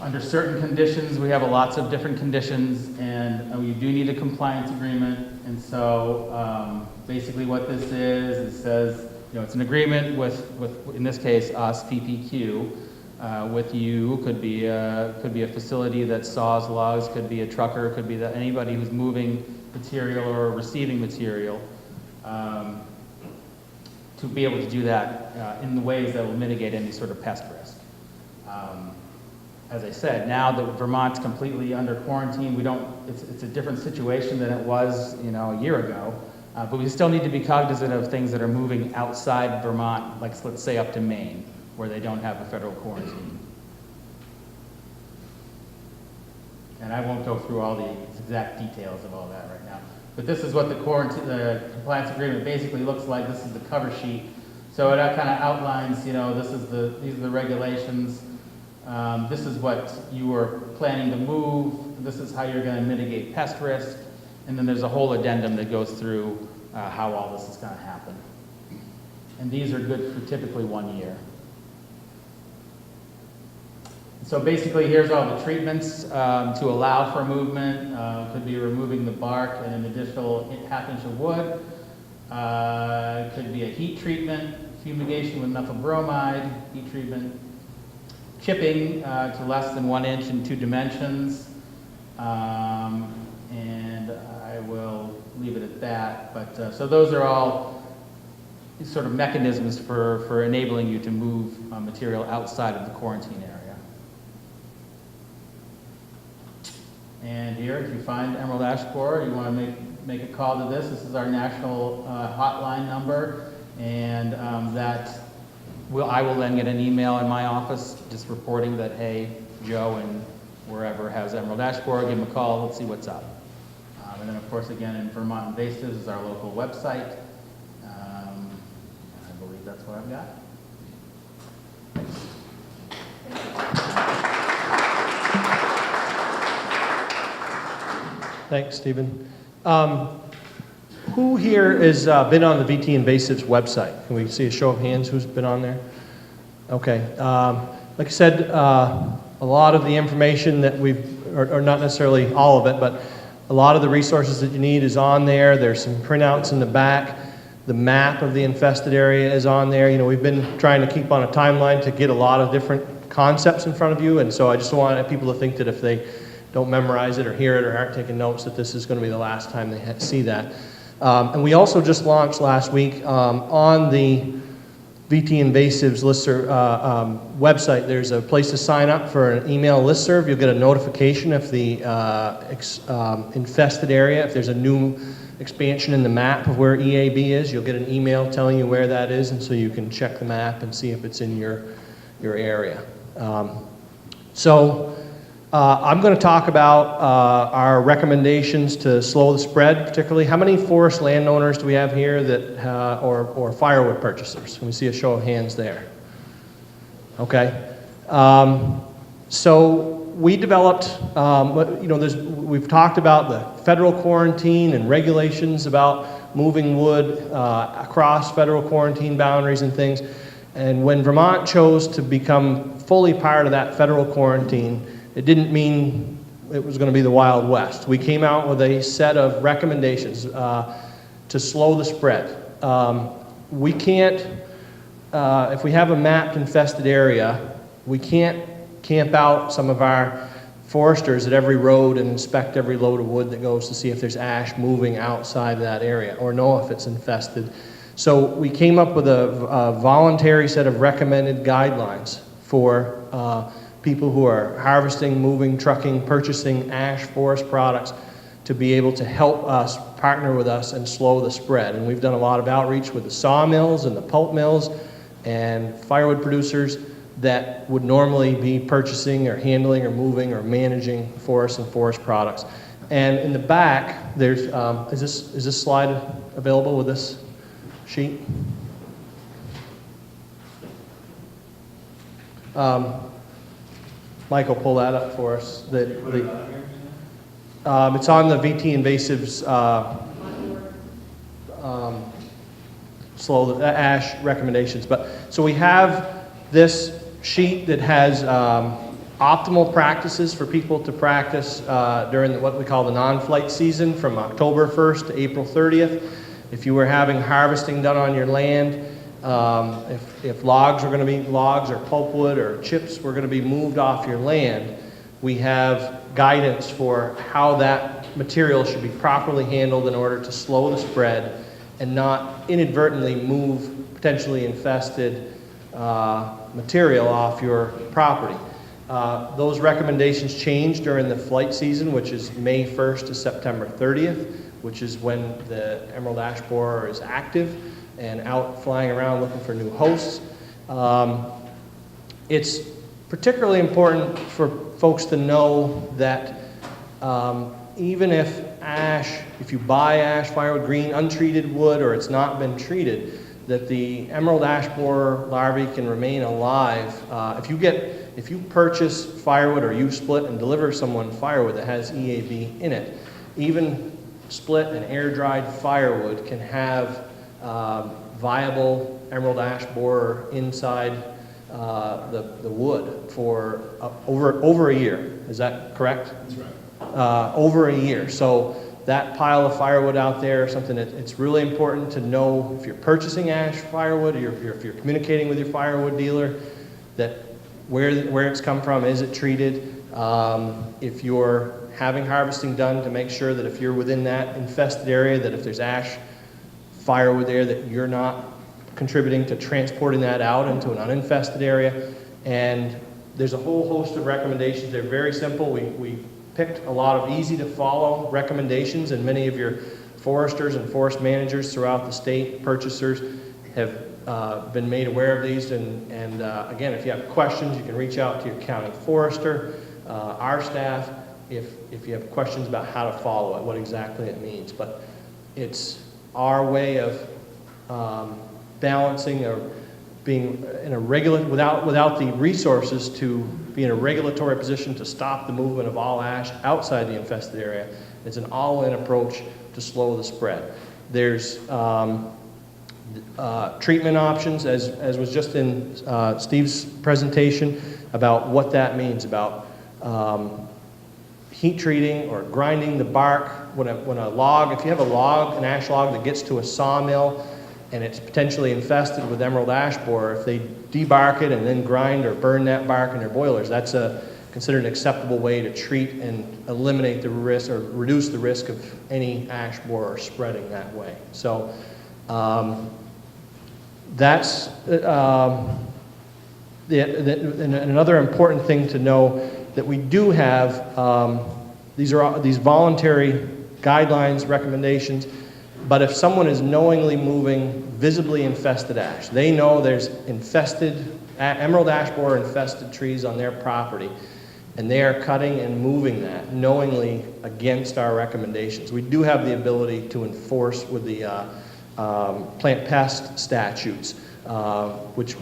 Under certain conditions, we have lots of different conditions, and we do need a compliance agreement. And so basically what this is, it says, it's an agreement with in this case, us, PPQ, with you. Could be a facility that saws logs, could be a trucker, could be anybody who's moving material or receiving material, to be able to do that in the ways that will mitigate any sort of pest risk. As I said, now that Vermont's completely under quarantine, it's a different situation than it was, a year ago. But we still need to be cognizant of things that are moving outside Vermont, like let's say up to Maine, where they don't have a federal quarantine. And I won't go through all the exact details of all that right now. But this is what the compliance agreement basically looks like. This is the cover sheet. So it kind of outlines, these are the regulations. This is what you are planning to move. This is how you're going to mitigate pest risk. And then there's a whole addendum that goes through how all this is going to happen. And these are good for typically 1 year. So basically, here's all the treatments to allow for movement. Could be removing the bark and an additional ½ inch of wood. Could be a heat treatment, fumigation with methyl bromide, heat treatment. Chipping to less than 1 inch in 2 dimensions, and I will leave it at that. But so those are all sort of mechanisms for enabling you to move material outside of the quarantine area. And here, if you find emerald ash borer, you want to make a call to this. This is our national hotline number, and I will then get an email in my office just reporting that, hey, Joe and wherever has emerald ash borer, give them a call, let's see what's up. And then, of course, again, in Vermont Invasives is our local website. And I believe that's what I've got. Thanks, Stephen. Who here has been on the VT Invasives website? Can we see a show of hands who's been on there? Okay. Like I said, a lot of the information that or not necessarily all of it, but a lot of the resources that you need is on there. There's some printouts in the back. The map of the infested area is on there. You know, we've been trying to keep on a timeline to get a lot of different concepts in front of you, and so I just wanted people to think that if they don't memorize it or hear it or aren't taking notes, that this is going to be the last time they see that. And we also just launched last week on the VT Invasives website. There's a place to sign up for an email listserv. You'll get a notification if the infested area, if there's a new expansion in the map of where EAB is, you'll get an email telling you where that is, and so you can check the map and see if it's in your area. I'm going to talk about our recommendations to slow the spread, particularly. How many forest landowners do we have here that, or firewood purchasers? Can we see a show of hands there? Okay. So we developed, we've talked about the federal quarantine and regulations about moving wood across federal quarantine boundaries and things. And when Vermont chose to become fully part of that federal quarantine, it didn't mean it was going to be the Wild West. We came out with a set of recommendations to slow the spread. We can't, if we have a mapped infested area, we can't camp out some of our foresters at every road and inspect every load of wood that goes to see if there's ash moving outside of that area or know if it's infested. So we came up with a voluntary set of recommended guidelines for people who are harvesting, moving, trucking, purchasing ash forest products to be able to help us, partner with us, and slow the spread. And we've done a lot of outreach with the sawmills and the pulp mills and firewood producers that would normally be purchasing or handling or moving or managing forests and forest products. And in the back, there's, is this slide available with this sheet? Michael, pull that up for us. It's on the VT Invasives slow the ash recommendations. So we have this sheet that has optimal practices for people to practice during what we call the non-flight season from October 1st to April 30th. If you were having harvesting done on your land, if logs are going to be logs or pulpwood or chips were going to be moved off your land, we have guidance for how that material should be properly handled in order to slow the spread and not inadvertently move potentially infested material off your property. Those recommendations change during the flight season, which is May 1st to September 30th, which is when the emerald ash borer is active and out flying around looking for new hosts. It's particularly important for folks to know that even if you buy ash, firewood, green, untreated wood, or it's not been treated, that the emerald ash borer larvae can remain alive. If you purchase firewood or you split and deliver someone firewood that has EAB in it, even split and air-dried firewood can have viable emerald ash borer inside the wood for over a year. Is that correct? That's right. Over a year. So that pile of firewood out there, something that it's really important to know if you're purchasing ash firewood or if you're communicating with your firewood dealer, that where it's come from, is it treated? If you're having harvesting done, to make sure that if you're within that infested area, that if there's ash firewood there, that you're not contributing to transporting that out into an uninfested area. And there's a whole host of recommendations. They're very simple. We picked a lot of easy to follow recommendations, and many of your foresters and forest managers throughout the state, purchasers, have been made aware of these. And again, if you have questions, you can reach out to your county forester, our staff, if you have questions about how to follow it, what exactly it means. But it's our way of balancing or being in a without the resources to be in a regulatory position to stop the movement of all ash outside the infested area. It's an all-in approach to slow the spread. There's treatment options, as was just in Steve's presentation, about what that means about heat treating or grinding the bark. When a log, if you have an ash log that gets to a sawmill and it's potentially infested with emerald ash borer, if they debark it and then grind or burn that bark in their boilers, that's considered an acceptable way to treat and eliminate the risk or reduce the risk of any ash borer spreading that way. So that's another important thing to know, that we do have these voluntary guidelines, recommendations. But if someone is knowingly moving visibly infested ash, they know there's infested emerald ash borer infested trees on their property, and they are cutting and moving that knowingly against our recommendations, we do have the ability to enforce with the plant pest statutes, which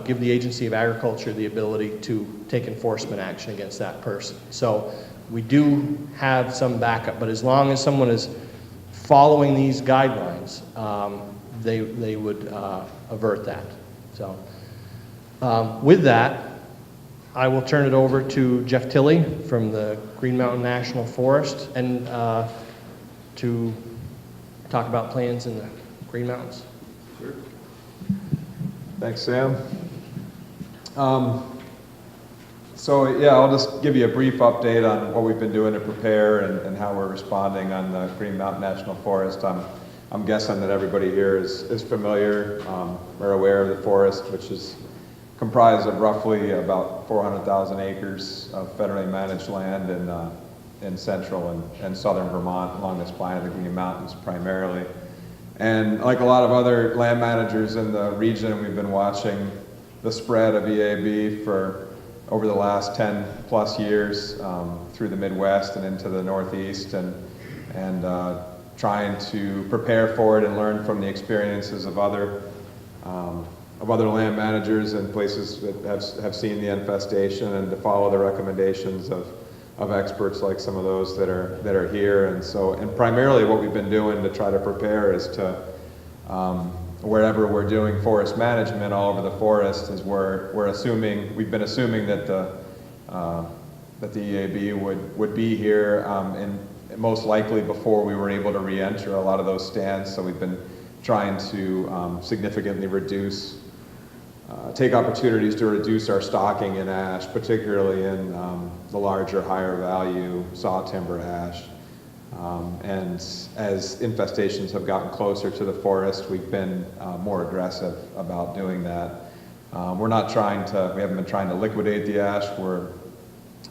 give the Agency of Agriculture the ability to take enforcement action against that person. So we do have some backup, but as long as someone is following these guidelines, they would avert that. So with that, I will turn it over to Jeff Tilley from the Green Mountain National Forest and to talk about plans in the Green Mountains. Sure. Thanks, Sam. So yeah, I'll just give you a brief update on what we've been doing to prepare and how we're responding on the Green Mountain National Forest. I'm guessing that everybody here is familiar or aware of the forest, which is comprised of roughly about 400,000 acres of federally managed land in central and southern Vermont along the spine of the Green Mountains primarily. And like a lot of other land managers in the region, we've been watching the spread of EAB for over the last 10 plus years through the Midwest and into the Northeast, and trying to prepare for it and learn from the experiences of other land managers and places that have seen the infestation, and to follow the recommendations of experts like some of those that are here. And primarily what we've been doing to try to prepare is to wherever we're doing forest management all over the forest is we've been assuming that the EAB would be here and most likely before we were able to re-enter a lot of those stands. So we've been trying to significantly take opportunities to reduce our stocking in ash, particularly in the larger, higher value saw timber ash. And as infestations have gotten closer to the forest, we've been more aggressive about doing that. We haven't been trying to liquidate the ash. We're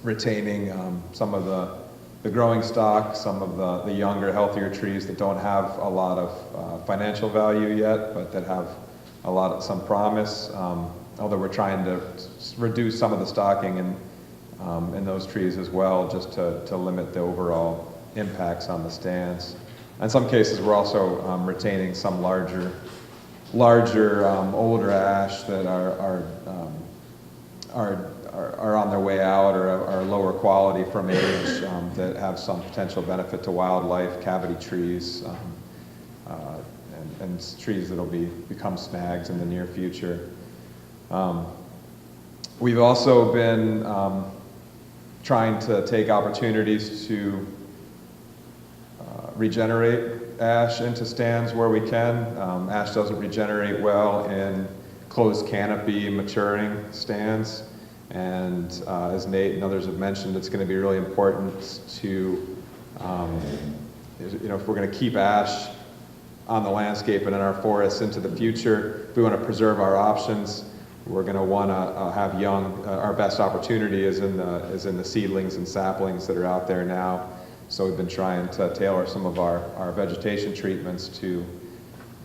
retaining some of the growing stock, some of the younger, healthier trees that don't have a lot of financial value yet, but that have some promise. Although we're trying to reduce some of the stocking in those trees as well, just to limit the overall impacts on the stands. In some cases, we're also retaining some larger, older ash that are on their way out or are lower quality from age, that have some potential benefit to wildlife, cavity trees, and trees that'll become snags in the near future. We've also been trying to take opportunities to regenerate ash into stands where we can. Ash doesn't regenerate well in closed canopy maturing stands, and as Nate and others have mentioned, it's going to be really important to, if we're going to keep ash on the landscape and in our forests into the future, if we want to preserve our options, we're going to want to have young. Our best opportunity is in the seedlings and saplings that are out there now. So we've been trying to tailor some of our vegetation treatments to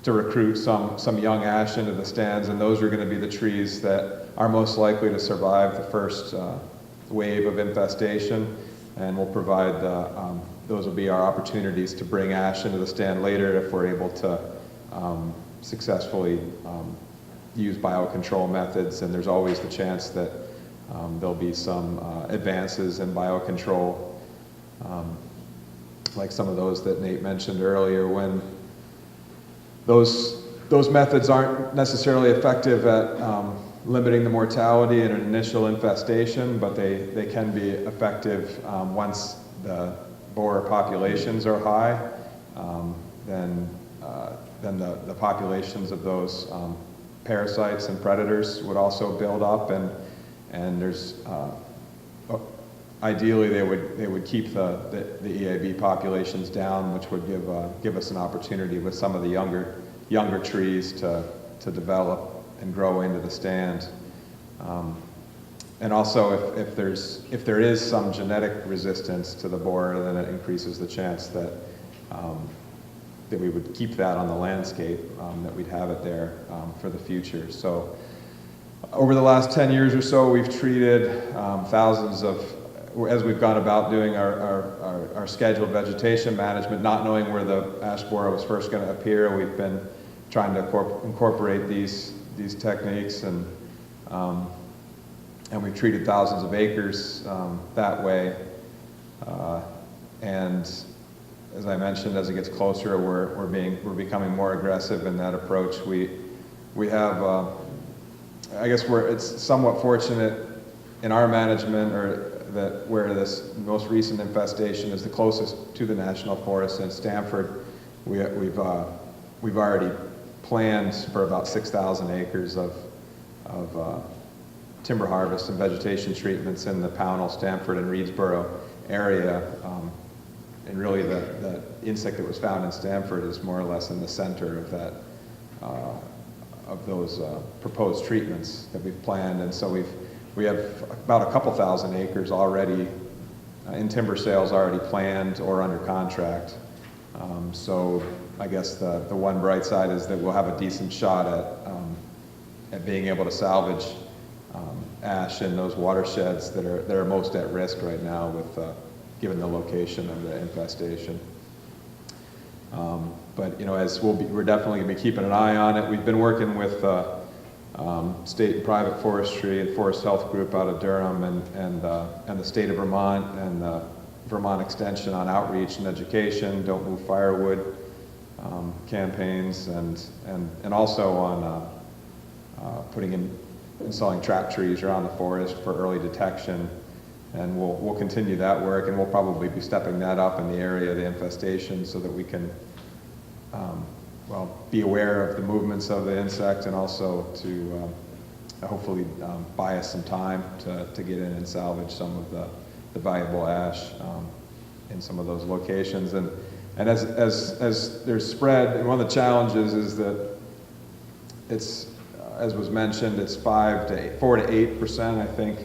recruit some young ash into the stands, and those are going to be the trees that are most likely to survive the first wave of infestation, and we'll provide those will be our opportunities to bring ash into the stand later if we're able to successfully use biocontrol methods, and there's always the chance that there'll be some advances in biocontrol, like some of those that Nate mentioned earlier, when those methods aren't necessarily effective at limiting the mortality in an initial infestation, but they can be effective once the borer populations are high. Then the populations of those parasites and predators would also build up, and there's ideally they would keep the EAB populations down, which would give us an opportunity with some of the younger trees to develop and grow into the stand. And also, if there is some genetic resistance to the borer, then it increases the chance that we would keep that on the landscape, that we'd have it there for the future. So over the last 10 years or so, we've treated thousands of, as we've gone about doing our scheduled vegetation management, not knowing where the ash borer was first going to appear, we've been trying to incorporate these techniques, and we've treated thousands of acres that way. And as I mentioned, as it gets closer, we're becoming more aggressive in that approach. We have, I guess it's somewhat fortunate in our management, or that where this most recent infestation is the closest to the national forest in Stanford. We've already planned for about 6,000 acres of timber harvest and vegetation treatments in the Pownell, Stanford, and Reedsboro area. And really the insect that was found in Stanford is more or less in the center of that, of those proposed treatments that we've planned. And so we have about a couple thousand acres already in timber sales already planned or under contract. So I guess the one bright side is that we'll have a decent shot at being able to salvage ash in those watersheds that are most at risk right now, with given the location of the infestation. But as we're definitely going to be keeping an eye on it. We've been working with state and private forestry and Forest Health Group out of Durham, and the state of Vermont and the Vermont Extension on outreach and education, don't move firewood campaigns, and also on installing trap trees around the forest for early detection. And we'll continue that work, and we'll probably be stepping that up in the area of the infestation so that we can be aware of the movements of the insect, and also to hopefully buy us some time to get in and salvage some of the valuable ash in some of those locations. And as there's spread, and one of the challenges is that it's, as was mentioned, it's 4 to 8%, I think,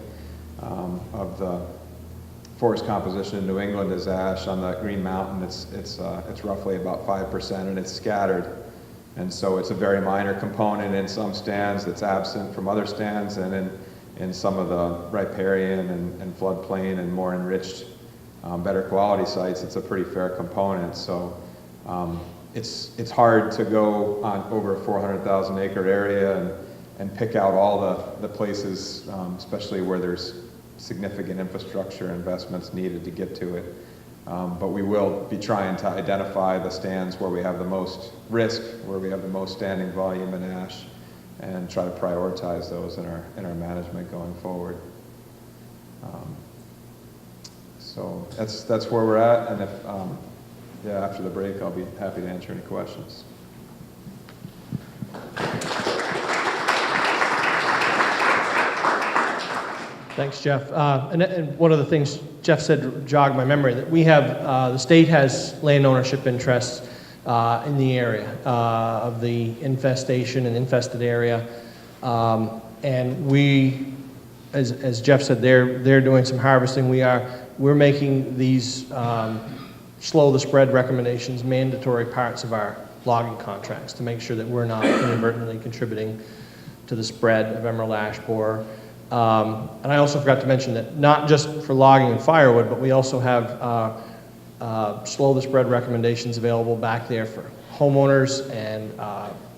of the forest composition in New England is ash. On the Green Mountain, it's roughly about 5%, and it's scattered. And so it's a very minor component in some stands that's absent from other stands, and in some of the riparian and floodplain and more enriched, better quality sites, it's a pretty fair component. So it's hard to go on over a 400,000 acre area and pick out all the places, especially where there's significant infrastructure investments needed to get to it. But we will be trying to identify the stands where we have the most risk, where we have the most standing volume in ash, and try to prioritize those in our management going forward. So that's where we're at, and if after the break, I'll be happy to answer any questions. Thanks, Jeff. And one of the things Jeff said jogged my memory, that we have, the state has land ownership interests in the area of the infestation and infested area. And we, as Jeff said, they're doing some harvesting. We're making these slow the spread recommendations mandatory parts of our logging contracts to make sure that we're not inadvertently contributing to the spread of emerald ash borer. And I also forgot to mention that not just for logging and firewood, but we also have slow the spread recommendations available back there for homeowners and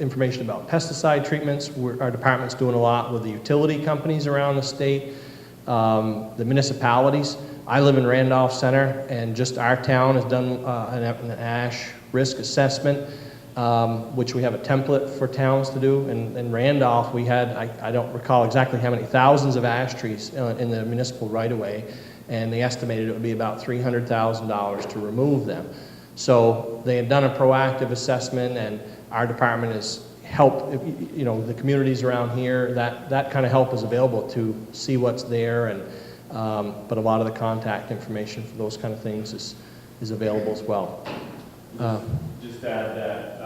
information about pesticide treatments. Our department's doing a lot with the utility companies around the state, the municipalities. I live in Randolph Center, and just our town has done an ash risk assessment, which we have a template for towns to do. In Randolph, we had, I don't recall exactly how many thousands of ash trees in the municipal right-of-way, and they estimated it would be about $300,000 to remove them. So they had done a proactive assessment, and our department has helped, the communities around here. That kind of help is available to see what's there, and but a lot of the contact information for those kind of things is available as well. Just add that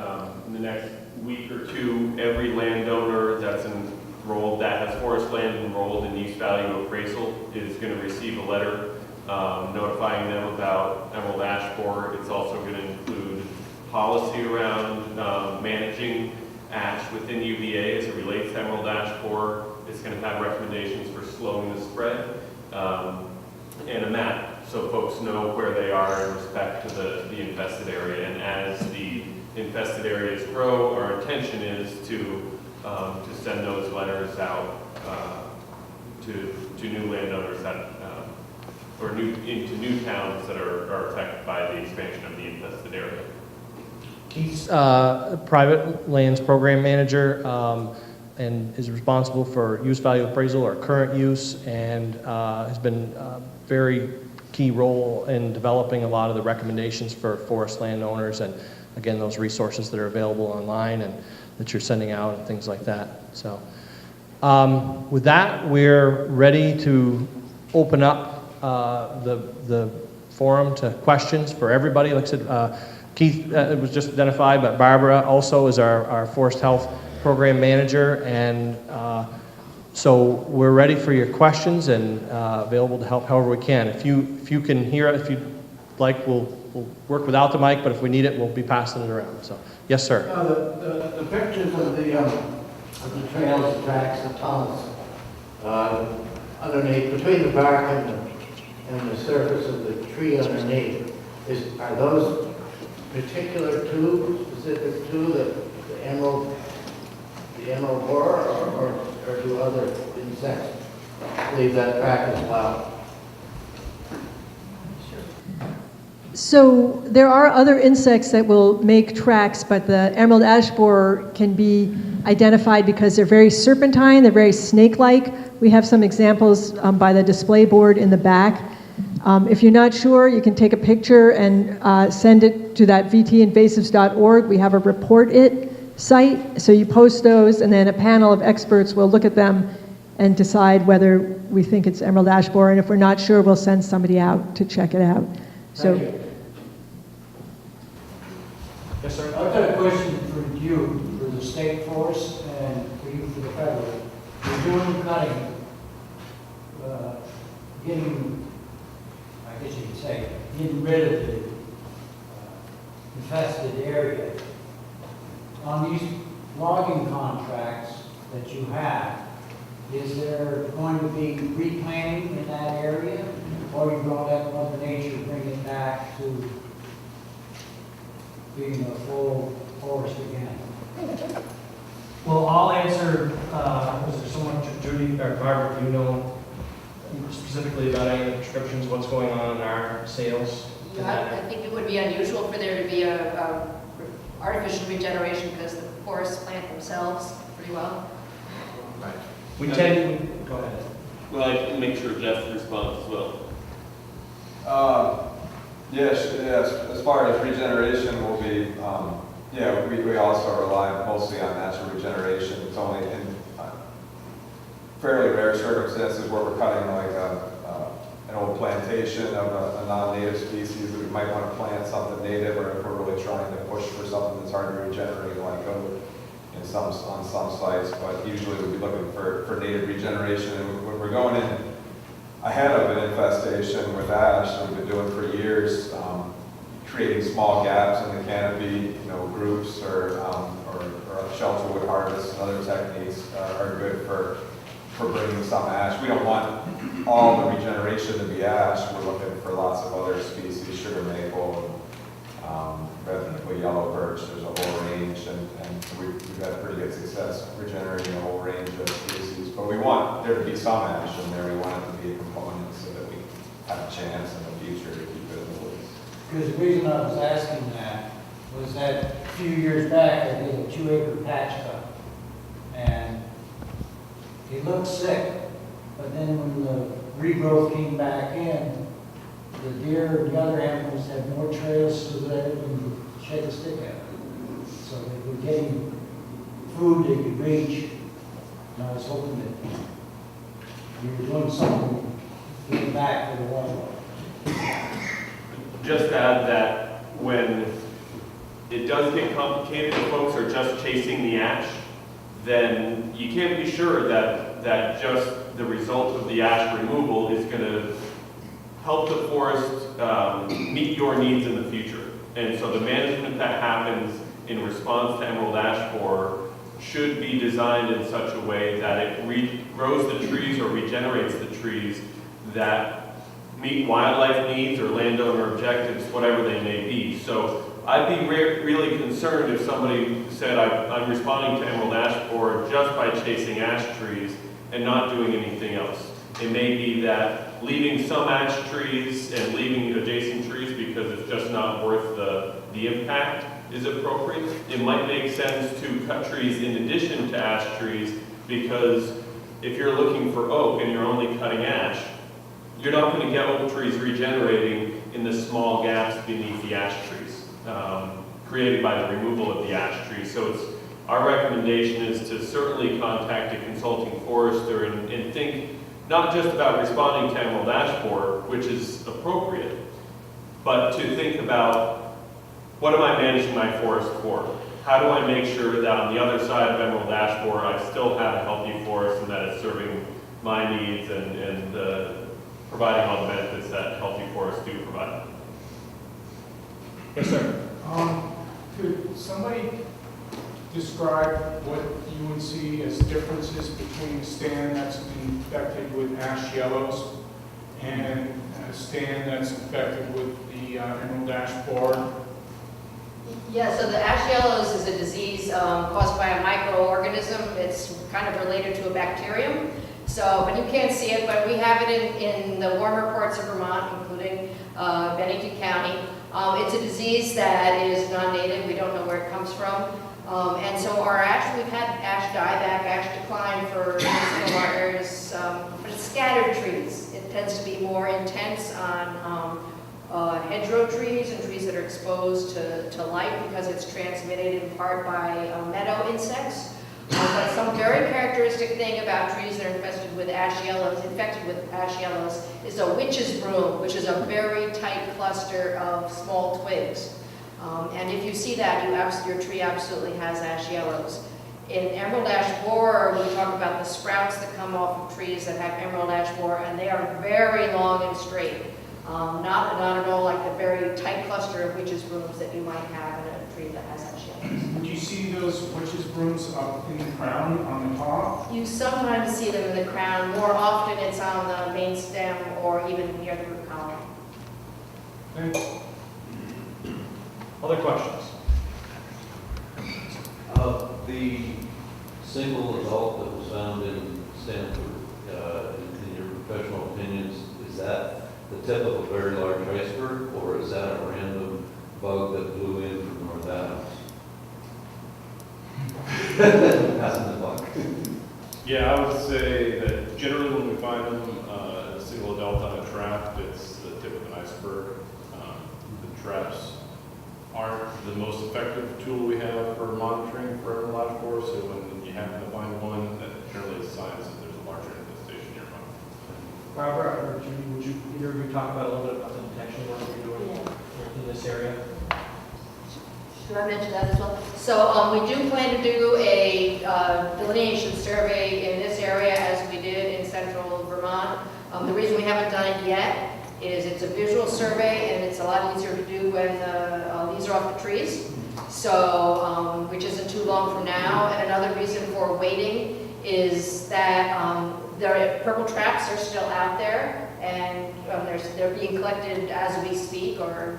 in the next week or two, every landowner that's enrolled, that has forest land enrolled in use value appraisal, is going to receive a letter notifying them about emerald ash borer. It's also going to include policy around managing ash within UVA as it relates to emerald ash borer. It's going to have recommendations for slowing the spread and a map, so folks know where they are in respect to the infested area. And as the infested areas grow, our intention is to send those letters out to new landowners that or into new towns that are affected by the expansion of the infested area. Keith's private lands program manager, and is responsible for use value appraisal or current use, and has been a very key role in developing a lot of the recommendations for forest landowners, and again, those resources that are available online and that you're sending out and things like that. So with that, we're ready to open up the forum to questions for everybody. Like I said, Keith was just identified, but Barbara also is our forest health program manager, and so we're ready for your questions and available to help however we can. If you can hear it, if you'd like, we'll work without the mic, but if we need it, we'll be passing it around. So, yes, sir. The pictures of the trails, the tracks, the tunnels, underneath, between the bark and the surface of the tree underneath, are those particular to, specific to the emerald borer, or do other insects leave that track as well? So there are other insects that will make tracks, but the emerald ash borer can be identified because they're very serpentine, they're very snake-like. We have some examples by the display board in the back. If you're not sure, you can take a picture and send it to that vtinvasives.org. We have a report it site, so you post those, and then a panel of experts will look at them and decide whether we think it's emerald ash borer, and if we're not sure, we'll send somebody out to check it out. So. Thank you. Yes, sir. I've got a question for you, for the state force, and for you for the federal. You're doing cutting, I guess you could say, getting rid of the infested area. On these logging contracts that you have, is there going to be replanting in that area, or are you going to let Mother Nature bring it back to being a full forest again? Well, I'll answer, was there someone, Judy or Barbara, do you know specifically about any of the prescriptions, what's going on in our sales? Yeah, I think it would be unusual for there to be a artificial regeneration because the forests plant themselves pretty well. Right. We tend, go ahead. Well, I can make sure Jeff responds as well. Yes, as far as regeneration will be, we also rely mostly on natural regeneration. It's only in fairly rare circumstances where we're cutting like an old plantation of a non-native species that we might want to plant something native, or if we're really trying to push for something that's hard to regenerate, like oak. on some sites, but usually we'll be looking for native regeneration. And when we're going in ahead of an infestation with ash, that we've been doing for years, creating small gaps in the canopy, groups or shelter wood harvest and other techniques are good for bringing some ash. We don't want all the regeneration to be ash. We're looking for lots of other species, sugar maple, red maple, yellow birch. There's a whole range, and we've had pretty good success regenerating a whole range of species. But we want there to be some ash in there. We want it to be a component so that we have a chance in the future to keep it in the woods. Because the reason I was asking that was that a few years back, I did a 2-acre patch cut. And it looked sick, but then when the regrowth came back in, the deer and the other animals had more trails so that they could shed the stick out. So they were getting food they could reach, and I was hoping that we were doing something to get back for the wildlife. Just add that when it does get complicated and folks are just chasing the ash, then you can't be sure that just the result of the ash removal is going to help the forest meet your needs in the future. And so the management that happens in response to emerald ash borer should be designed in such a way that it regrows the trees or regenerates the trees that meet wildlife needs or landowner objectives, whatever they may be. So I'd be really concerned if somebody said, I'm responding to emerald ash borer just by chasing ash trees and not doing anything else. It may be that leaving some ash trees and leaving adjacent trees because it's just not worth the impact is appropriate. It might make sense to cut trees in addition to ash trees, because if you're looking for oak and you're only cutting ash, you're not going to get oak trees regenerating in the small gaps beneath the ash trees created by the removal of the ash trees. So our recommendation is to certainly contact a consulting forester and think not just about responding to emerald ash borer, which is appropriate, but to think about, what am I managing my forest for? How do I make sure that on the other side of emerald ash borer I still have a healthy forest and that it's serving my needs and providing all the benefits that healthy forests do provide? Yes, sir. Could somebody describe what you would see as differences between a stand that's infected with ash yellows and a stand that's infected with the emerald ash borer? Yeah, so the ash yellows is a disease caused by a microorganism. It's kind of related to a bacterium. So, but you can't see it, but we have it in the warmer parts of Vermont, including Bennington County. It's a disease that is non-native. We don't know where it comes from. And so our ash, we've had ash dieback, ash decline for some of our areas, but it's scattered trees. It tends to be more intense on hedgerow trees and trees that are exposed to light because it's transmitted in part by meadow insects. But some very characteristic thing about trees that are infected with ash yellows is a witch's broom, which is a very tight cluster of small twigs. And if you see that, your tree absolutely has ash yellows. In emerald ash borer, we talk about the sprouts that come off of trees that have emerald ash borer, and they are very long and straight. Not at all like the very tight cluster of witch's brooms that you might have in a tree that has ash yellows. Would you see those witch's brooms up in the crown on the top? You sometimes see them in the crown. More often it's on the main stem or even near the root column. Thanks. Other questions? The single adult that was found in Stanford, in your professional opinions, is that the tip of a very large iceberg, or is that a random bug that blew in from North Adams? Passing the buck. Yeah, I would say that generally when we find them, a single adult on a trap, it's the tip of an iceberg. The traps aren't the most effective tool we have for monitoring for emerald ash borer, so when you happen to find one, that generally is signs that there's a larger infestation nearby. Barbara or Judy, would you either of you talk about a little bit about the detection work you're doing in this area? Sure. Should I mention that as well? So we do plan to do a delineation survey in this area as we did in central Vermont. The reason we haven't done it yet is it's a visual survey and it's a lot easier to do when the leaves are off the trees. So, which isn't too long from now. And another reason for waiting is that the purple traps are still out there, and they're being collected as we speak, or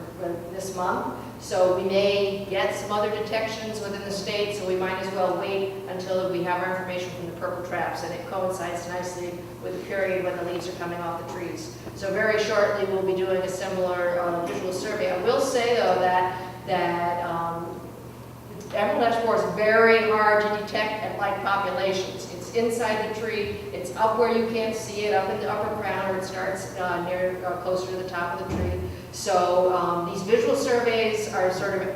this month. So we may get some other detections within the state, so we might as well wait until we have our information from the purple traps, and it coincides nicely with the period when the leaves are coming off the trees. So very shortly, we'll be doing a similar visual survey. I will say, though, that emerald ash borer is very hard to detect at light populations. It's inside the tree, it's up where you can't see it, up in the upper crown, or it starts closer to the top of the tree. So these visual surveys are sort of,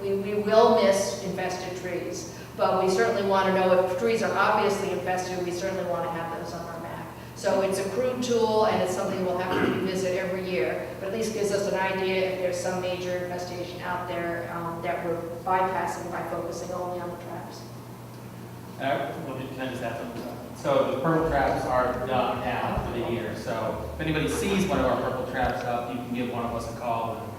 we will miss infested trees, but we certainly want to know if trees are obviously infested, we certainly want to have those on our map. So it's a crude tool, and it's something we'll have to revisit every year, but at least gives us an idea if there's some major infestation out there that we're bypassing by focusing only on the traps. Can I just add something? So the purple traps are done now for the year. So if anybody sees one of our purple traps up, you can give one of us a call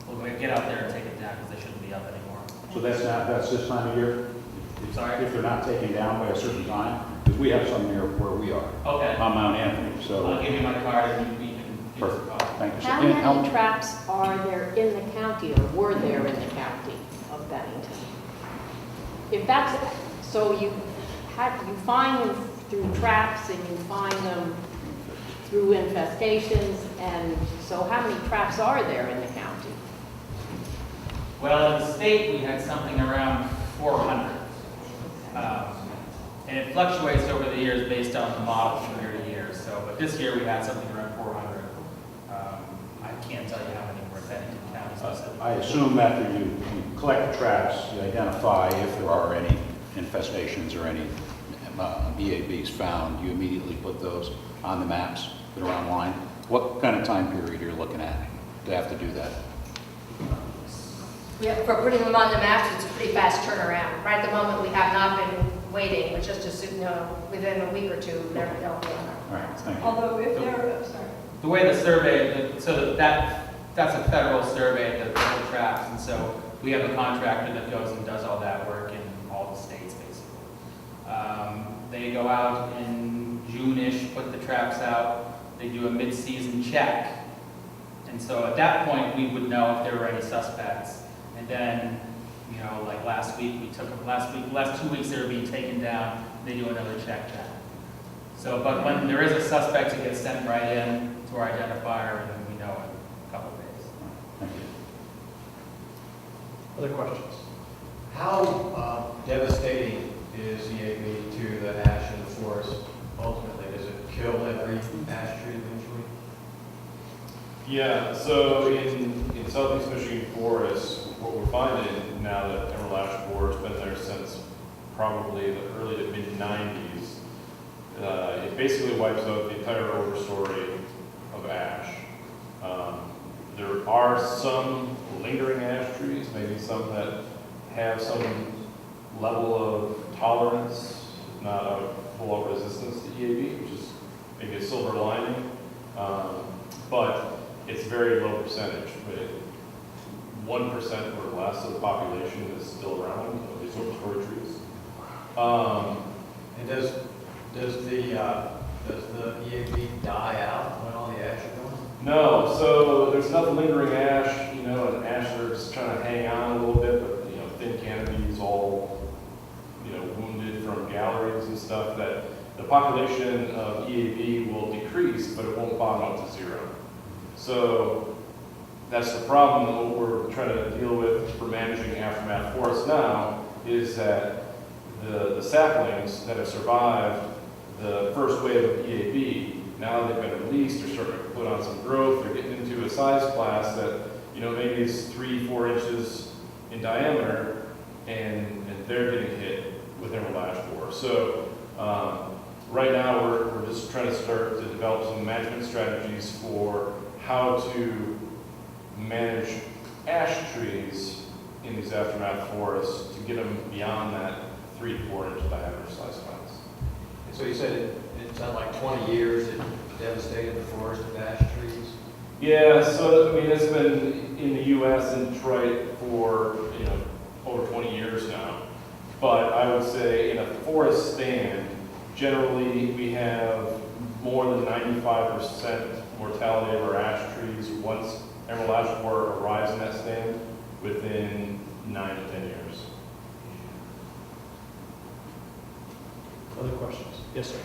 and we'll get out there and take it down because they shouldn't be up anymore. So that's this time of year? Sorry? If they're not taken down by a certain time? Because we have some near where we are, Okay. on Mount Anthony, so. I'll give you my card and you can give us a Perfect, call. thank you. How And many traps are there in the county, or were there in the county of Bennington? If that's, so you find them through traps and you find them through infestations, and so how many traps are there in the county? Well, in the state, we had something around 400. And it fluctuates over the years based on the model from year to year. So, but this year we had something around 400. I can't tell you how many were in Bennington County specifically. I assume after you collect the traps, you identify if there are any infestations or any EABs found, you immediately put those on the maps that are online. What kind of time period you're looking at to have to do that? For putting them on the maps, it's a pretty fast turnaround. Right at the moment, we have not been waiting, but just as soon, within a week or two, they'll be on our All right, thank you. Although if they're, sorry. The way the survey, that's a federal survey, the purple traps, and so we have a contractor that goes and does all that work in all the states, basically. They go out in June-ish, put the traps out, they do a mid-season check, and so at that point, we would know if there were any suspects. And then, like last week, last 2 weeks, they were being taken down, they do another check then. So, but when there is a suspect, it gets sent right in to our identifier, and then we know in a couple of days. Thank you. Other questions? How devastating is EAB to the ash in the forest ultimately? Does it kill every ash tree eventually? Yeah, so in southeast Michigan forests, what we're finding now that emerald ash borer has been there since probably the early to mid 90s, it basically wipes out the entire overstory of ash. There are some lingering ash trees, maybe some that have some level of tolerance, if not a full-out resistance to EAB, which is maybe a silver lining, but it's very low percentage. 1% or less of the population is still around of these overstory trees. And does the EAB die out when all the ash is gone? No, so there's enough lingering ash, and ash that's trying to hang on a little bit, but thin canopies, all wounded from galleries and stuff, that the population of EAB will decrease, but it won't bottom out to zero. So that's the problem. What we're trying to deal with for managing aftermath forests now is that the saplings that have survived the first wave of EAB, now they've been released, they're starting to put on some growth, they're getting into a size class that maybe is 3-4 inches in diameter, and they're getting hit with emerald ash borer. So right now we're just trying to start to develop some management strategies for how to manage ash trees in these aftermath forests to get them beyond that 3 to 4 inch diameter size plants. So you said it's not like 20 years it devastated the forest with ash trees? Yeah, so I mean, it's been in the U.S. in Detroit for over 20 years now. But I would say in a forest stand, generally we have more than 95% mortality of our ash trees once emerald ash borer arrives in that stand within 9 to 10 years. Other questions? Yes, sir.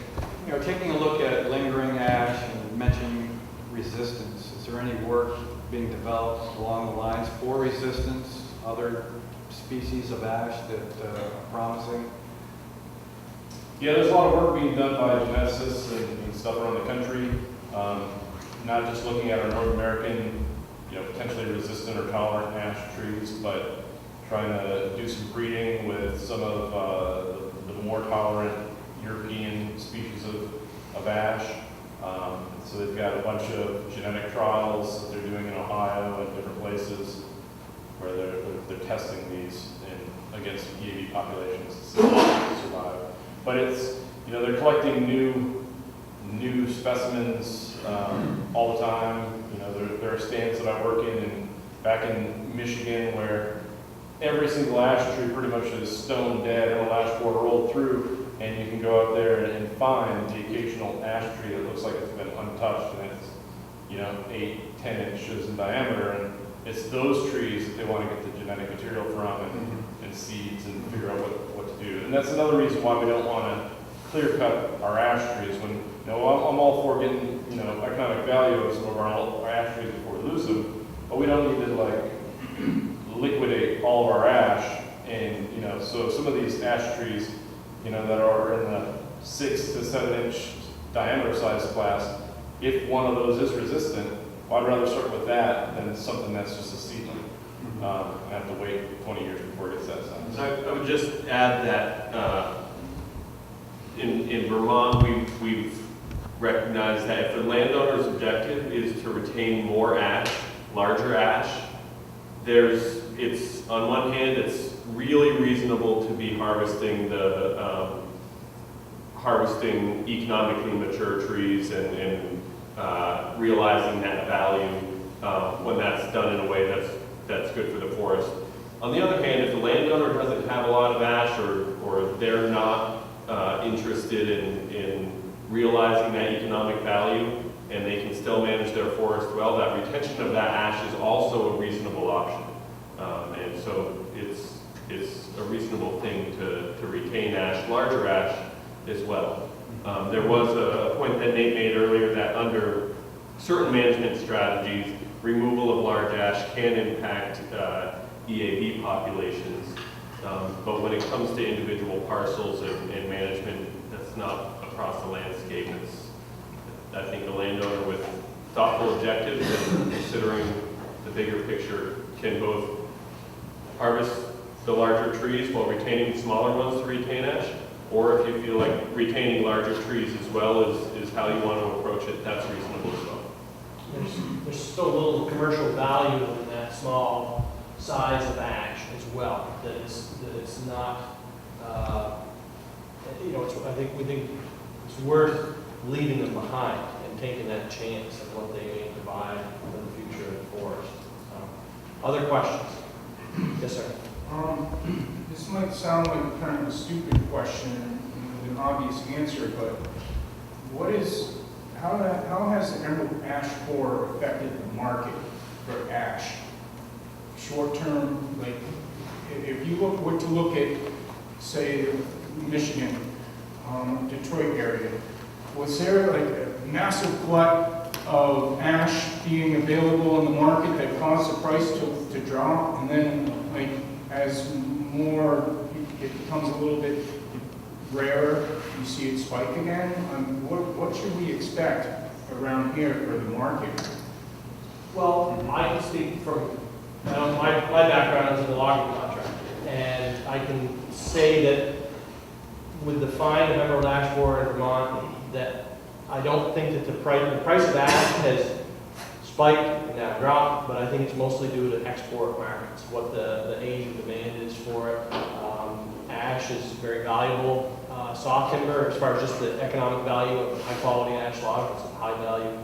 You know, taking a look at lingering ash and mentioning resistance, is there any work being developed along the lines for resistance, other species of ash that are promising? Yeah, there's a lot of work being done by geneticists and stuff around the country, not just looking at our North American, potentially resistant or tolerant ash trees, but trying to do some breeding with some of the more tolerant European species of ash. So they've got a bunch of genetic trials that they're doing in Ohio and different places where they're testing these against EAB populations to see if they survive. But it's, they're collecting new specimens all the time. There are stands that I work in back in Michigan where every single ash tree pretty much is stone dead, emerald ash borer rolled through, and you can go out there and find the occasional ash tree that looks like it's been untouched, and it's 8-10 inches in diameter, and it's those trees that they want to get the genetic material from and seeds and figure out what to do. And that's another reason why we don't want to clear cut our ash trees. When I'm all for getting economic value of some of our ash trees before we lose them, but we don't need to liquidate all of our ash. And so some of these ash trees that are in the 6 to 7 inch diameter size class, if one of those is resistant, well, I'd rather start with that than something that's just a seedling. And have to wait 20 years before it gets that size. I would just add that in Vermont, we've recognized that if the landowner's objective is to retain more ash, larger ash, on one hand, it's really reasonable to be harvesting economically mature trees and realizing that value when that's done in a way that's good for the forest. On the other hand, if the landowner doesn't have a lot of ash or they're not interested in realizing that economic value and they can still manage their forest well, that retention of that ash is also a reasonable option. And so it's a reasonable thing to retain ash, larger ash as well. There was a point that Nate made earlier that under certain management strategies, removal of large ash can impact EAB populations. But when it comes to individual parcels and management, that's not across the landscape. I think the landowner with thoughtful objectives and considering the bigger picture can both harvest the larger trees while retaining smaller ones to retain ash, or if you feel like retaining larger trees as well is how you want to approach it, that's reasonable as well. There's still a little commercial value in that small size of ash as well. That it's not, we think it's worth leaving them behind and taking that chance of what they may provide for the future of the forest. Other questions? Yes, sir. This might sound like kind of a stupid question with an obvious answer, but how has the emerald ash borer affected the market for ash? Short term, like if you were to look at, say, Michigan, Detroit area, was there like a massive glut of ash being available in the market that caused the price to drop, and then like as more it becomes a little bit rarer, you see it spike again? What should we expect around here for the market? Well, I can speak from my background is in the logging contractor, and I can say that with the find of emerald ash borer in Vermont, that I don't think that the price of ash has spike and now drop, but I think it's mostly due to export markets, what the Asian demand is for it. Ash is very valuable saw timber as far as just the economic value of high quality ash log. It's a high value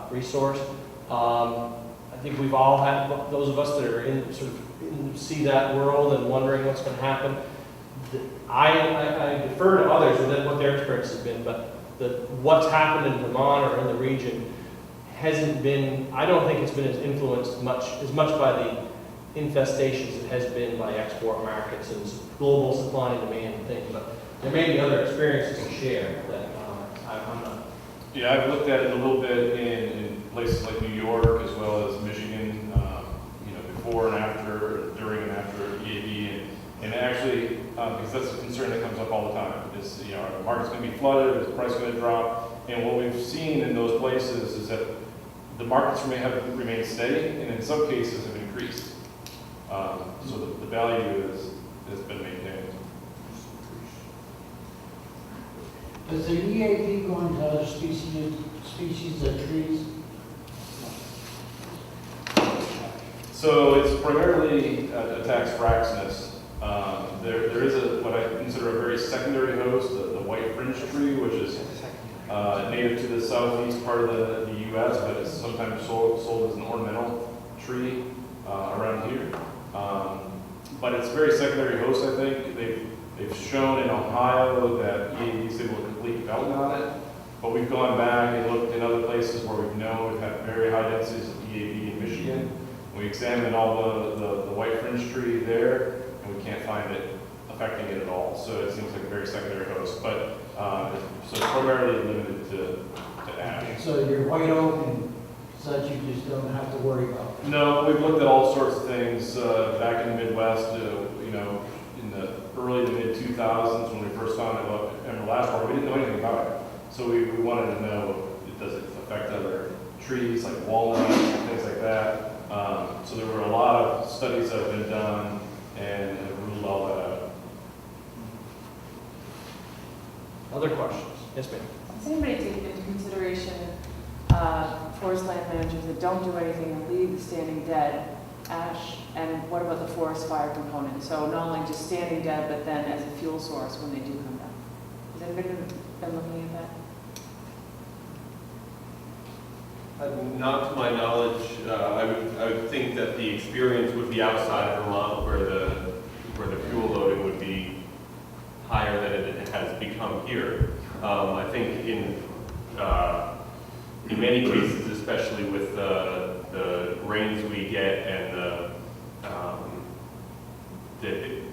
resource. I think we've all had, those of us that are in sort of see that world and wondering what's going to happen. I defer to others with what their experience has been, but what's happened in Vermont or in the region hasn't been, I don't think it's been as influenced as much by the infestations as it has been by export markets and global supply and demand thing. But there may be other experiences to share that I'm not. Yeah, I've looked at it a little bit in places like New York as well as Michigan, before and after, during and after EAB, and actually, because that's a concern that comes up all the time, is, are the market's going to be flooded, is the price going to drop? And what we've seen in those places is that the markets have remained steady, and in some cases have increased. So the value has been maintained. Does the EAB go into other species of trees? So it's primarily attacks Fraxinus. There is what I consider a very secondary host, the white fringe tree, which is native to the southeast part of the U.S., but it's sometimes sold as an ornamental tree around here. But it's a very secondary host, I think. They've shown in Ohio that EAB is able to complete development on it, but we've gone back and looked in other places where we've known we've had very high densities of EAB in Michigan. We examined all the white fringe tree there, and we can't find it affecting it at all. So it seems like a very secondary host, but so it's primarily limited to ash. So your white oak and such, you just don't have to worry about? No, we've looked at all sorts of things back in the Midwest, in the early to mid 2000s when we first found out about emerald ash borer. We didn't know anything about it. So we wanted to know, does it affect other trees like walnuts and things like that? So there were a lot of studies that have been done and have ruled all that out. Other questions? Yes, ma'am. Does anybody take into consideration forest land managers that don't do anything and leave the standing dead ash? And what about the forest fire component? So not only just standing dead, but then as a fuel source when they do come down. Has anybody been looking at that? Not to my knowledge. I would think that the experience would be outside of Vermont, where the fuel loading would be higher than it has become here. I think in many cases, especially with the rains we get and the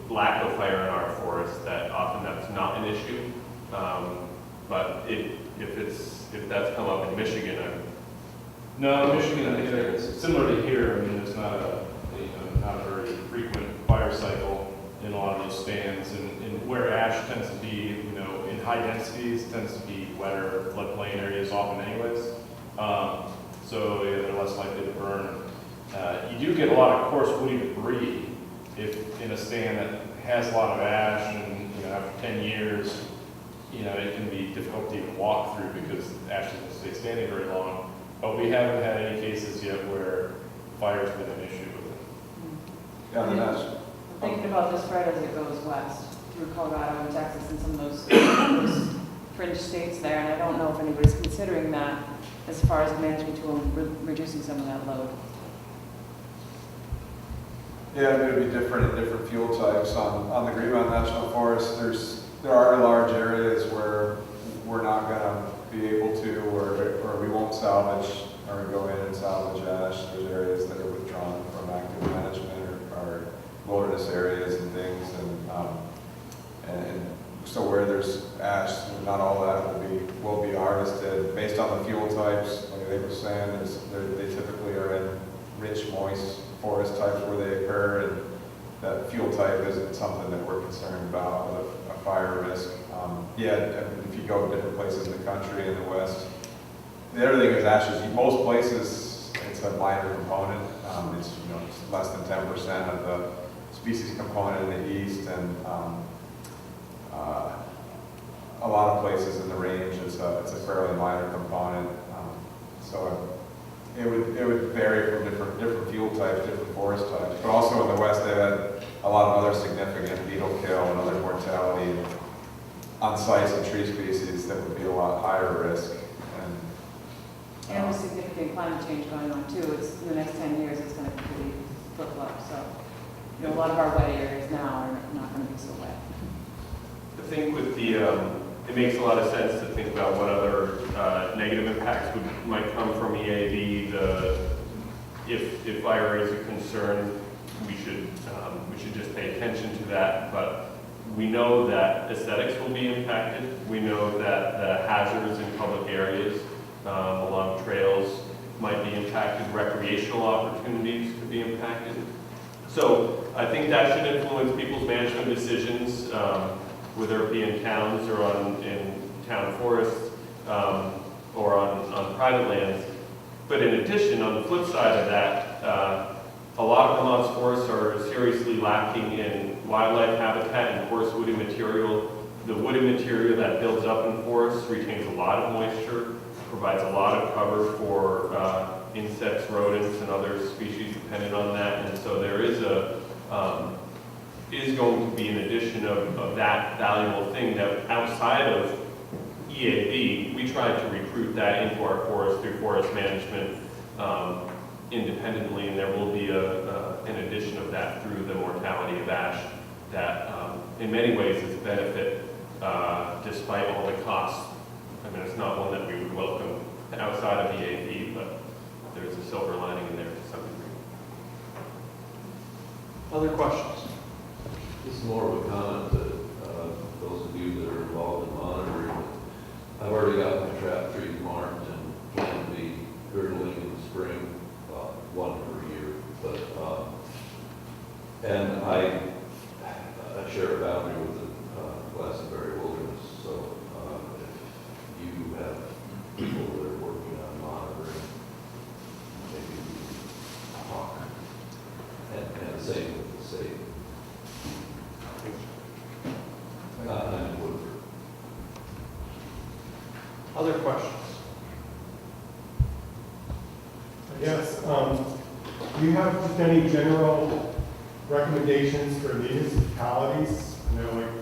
lack of fire in our forests, that often that's not an issue. But if that's come up in Michigan, No, Michigan, it's similar to here. I mean, it's not a very frequent fire cycle in a lot of those stands, and where ash tends to be, in high densities, tends to be wetter floodplain areas often anyways. So yeah, they're less likely to burn. You do get a lot of coarse woody debris if in a stand that has a lot of ash, and after 10 years, it can be difficult to even walk through because ash doesn't stay standing very long. But we haven't had any cases yet where fire's been an issue with it. Yeah, I'm thinking about this right as it goes west through Colorado and Texas and some of those fringe states there, and I don't know if anybody's considering that as far as management tool and reducing some of that load. Yeah, it would be different in different fuel types. On the Green Mountain National Forest, there are large areas where we're not going to be able to, or we won't salvage or go in and salvage ash. There's areas that are withdrawn from active management or wilderness areas and things, and so where there's ash, not all that will be harvested based on the fuel types. Like they were saying, they typically are in rich, moist forest types where they occur, and that fuel type isn't something that we're concerned about with a fire risk. If you go to different places in the country, in the West, everything is ashes. Most places, it's a minor component. It's less than 10% of the species component in the East, and a lot of places in the range, it's a fairly minor component. So It would vary from different fuel types, different forest types, but also in the west they've had a lot of other significant beetle kill and other mortality on sites and tree species that would be a lot higher risk. And with significant climate change going on too, it's, in the next 10 years, it's going to completely flip-flop. So, you know, a lot of our wet areas now are not going to be so wet. I think with the, it makes a lot of sense to think about what other negative impacts might come from EAB. If fire is a concern, we should just pay attention to that. But we know that aesthetics will be impacted. We know that the hazards in public areas along trails might be impacted. Recreational opportunities could be impacted. So I think that should influence people's management decisions, whether it be in towns or in town forests or on private lands. But in addition, on the flip side of that, a lot of Vermont's forests are seriously lacking in wildlife habitat and coarse woody material. The woody material that builds up in forests retains a lot of moisture, provides a lot of cover for insects, rodents, and other species dependent on that. And so there is going to be an addition of that valuable thing that outside of EAB, we try to recruit that into our forest through forest management independently, and there will be an addition of that through the mortality of ash that in many ways is a benefit despite all the costs. I mean, it's not one that we would welcome outside of EAB, but there's a silver lining in there to some degree. Other questions? This is more of a comment to those of you that are involved in monitoring. I've already got my trap trees marked and plan to be girdling in the spring, one per year. But and I share a boundary with the Glastonbury Wilderness, so if you have people that are working on monitoring, maybe we can talk. And same with the state. I'm Woodford. Other questions? Yes. Do you have just any general recommendations for municipalities? I know, like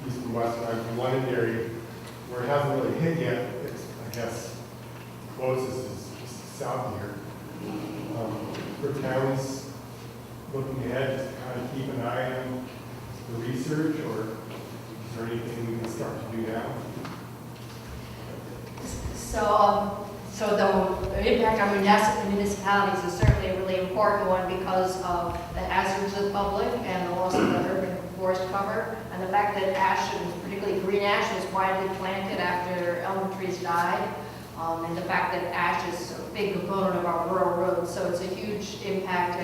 east and west, I'm from Londonderry, where it hasn't really hit yet. It's, I guess, closest is just south here. For towns looking ahead, just to kind of keep an eye on the research, or is there anything we can start to do now? So the impact on municipalities is certainly a really important one because of the hazards of the public and the loss of the urban forest cover, and the fact that ash, and particularly green ash, was widely planted after elm trees died, and the fact that ash is a big component of our rural roads, so it's a huge impact.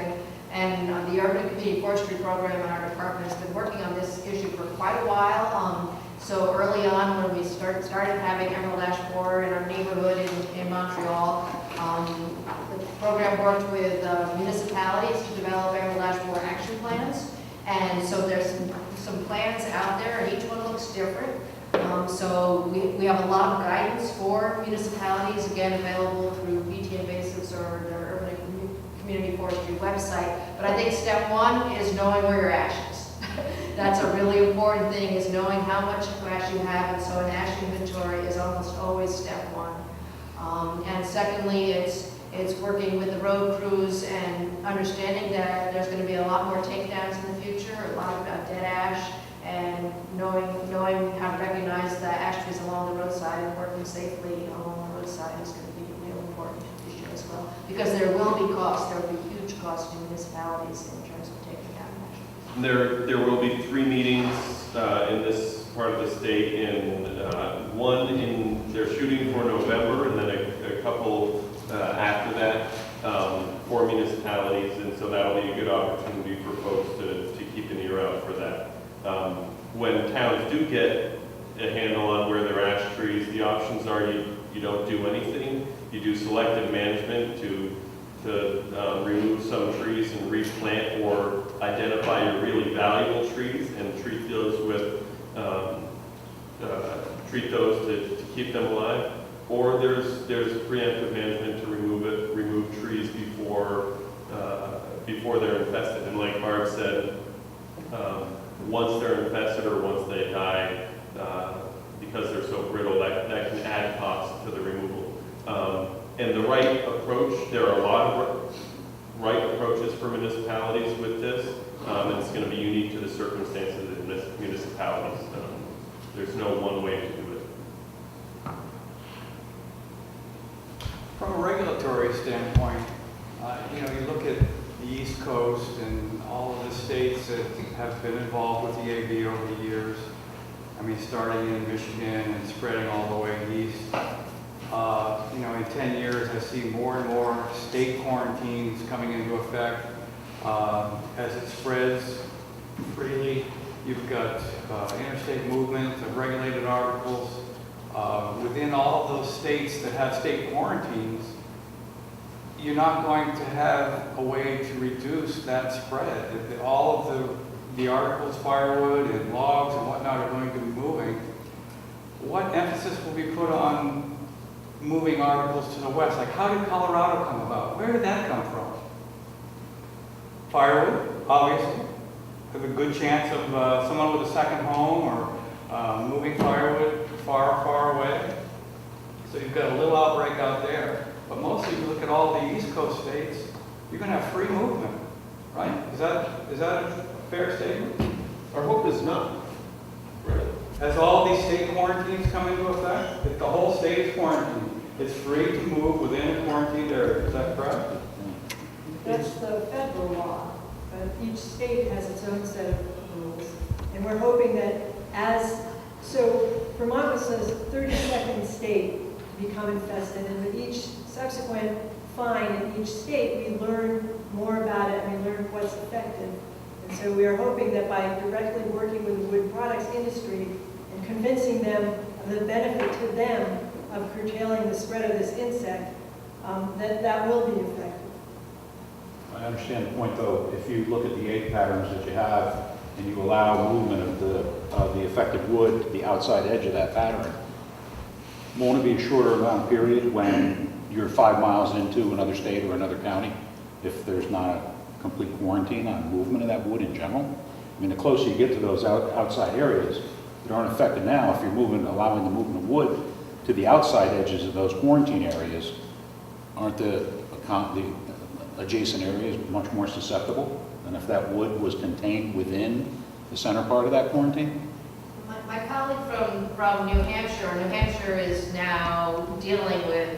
And the Urban Community Forestry Program in our department has been working on this issue for quite a while. So early on, when we started having emerald ash borer in our neighborhood in Montreal, the program worked with municipalities to develop emerald ash borer action plans. And so there's some plans out there, and each one looks different. So we have a lot of guidance for municipalities, again, available through BT Invasives or the Urban Community Forestry website. But I think step one is knowing where your ash is. That's a really important thing, is knowing how much ash you have, and so an ash inventory is almost always step one. And secondly, it's working with the road crews and understanding that there's going to be a lot more takedowns in the future, a lot of dead ash, and knowing how to recognize the ash trees along the roadside and working safely along the roadside is going to be a real important issue as well. Because there will be costs, there will be huge costs to municipalities in terms of taking down ash. There will be 3 meetings in this part of the state. They're shooting for November, and then a couple after that for municipalities, and so that'll be a good opportunity for folks to keep an ear out for that. When towns do get a handle on where there are ash trees, the options are you don't do anything. You do selective management to remove some trees and replant, or identify your really valuable trees and treat those to keep them alive. or there's preemptive management to remove trees before they're infested. And like Barb said, once they're infested or once they die, because they're so brittle, that can add cost to the removal. And the right approach, there are a lot of right approaches for municipalities with this, and it's going to be unique to the circumstances of the municipalities. There's no one way to do it. From a regulatory standpoint, you look at the East Coast and all of the states that have been involved with EAB over the years. I mean, starting in Michigan and spreading all the way east. In 10 years, I see more and more state quarantines coming into effect. As it spreads freely, you've got interstate movement of regulated articles. Within all of those states that have state quarantines, you're not going to have a way to reduce that spread. All of the articles, firewood and logs and whatnot, are going to be moving. What emphasis will be put on moving articles to the west? Like, how did Colorado come about? Where did that come from? Firewood, obviously. Have a good chance of someone with a second home or moving firewood far, far away. So you've got a little outbreak out there. But mostly, if you look at all the East Coast states, you're going to have free movement, right? Is that a fair statement? Our hope is not. Right. Has all these state quarantines come into effect? If the whole state is quarantined, it's free to move within a quarantined area. Is that correct? That's the federal law, but each state has its own set of rules. And we're hoping that so Vermont was the 32nd state to become infested, and with each subsequent fine in each state, we learn more about it and we learn what's effective. And so we are hoping that by directly working with the wood products industry and convincing them of the benefit to them of curtailing the spread of this insect, that will be effective. I understand the point, though. If you look at the egg patterns that you have and you allow movement of the affected wood to the outside edge of that pattern, won't it be a shorter amount of period when you're 5 miles into another state or another county if there's not a complete quarantine on movement of that wood in general? I mean, the closer you get to those outside areas that aren't affected now, if you're allowing the movement of wood to the outside edges of those quarantine areas, aren't the adjacent areas much more susceptible than if that wood was contained within the center part of that quarantine? My colleague from New Hampshire is now dealing with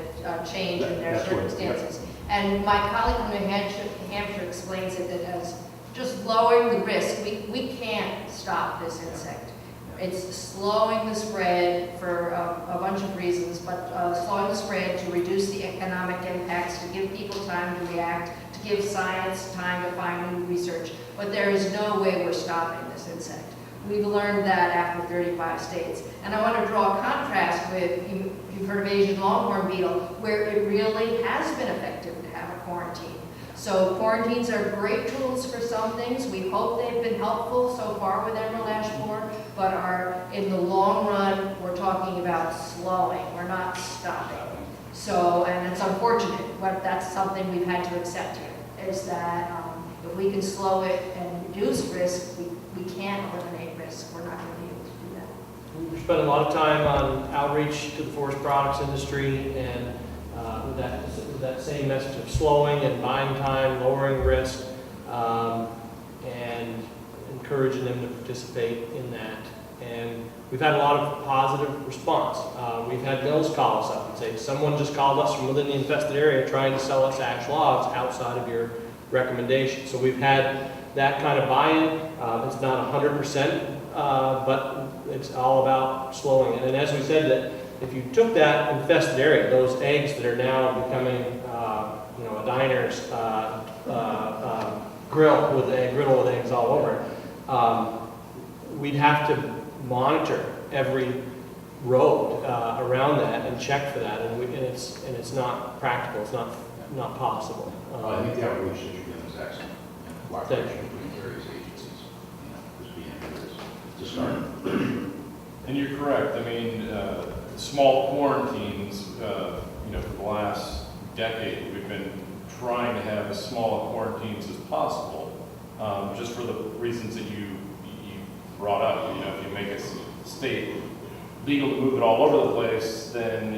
change in their circumstances. And my colleague from New Hampshire explains it that as just lowering the risk. We can't stop this insect. It's slowing the spread for a bunch of reasons, but slowing the spread to reduce the economic impacts, to give people time to react, to give science time to find new research. But there is no way we're stopping this insect. We've learned that after 35 states. And I want to draw a contrast with, you've heard of Asian longhorn beetle, where it really has been effective to have a quarantine. So quarantines are great tools for some things. We hope they've been helpful so far with emerald ash borer, but in the long run, we're talking about slowing. We're not stopping. So, and it's unfortunate, but that's something we've had to accept here, is that if we can slow it and reduce risk, we can't eliminate risk. We're not going to be able to do that. We've spent a lot of time on outreach to the forest products industry, and with that same message of slowing and buying time, lowering risk, and encouraging them to participate in that. And we've had a lot of positive response. We've had mills call us up and say, someone just called us from within the infested area trying to sell us ash logs outside of your recommendation. So we've had that kind of buy-in. It's not 100%, but it's all about slowing it. And as we said, that if you took that infested area, those eggs that are now becoming, a diner's griddle with eggs all over it, we'd have to monitor every road around that and check for that, and it's not practical. It's not possible. I think the outreach that you're doing is excellent. Cooperation between various agencies, just being able to start. And you're correct. I mean, small quarantine quarantines, for the last decade. We've been trying to have as small of quarantines as possible, just for the reasons that you brought up. If you make a state legal to move it all over the place, then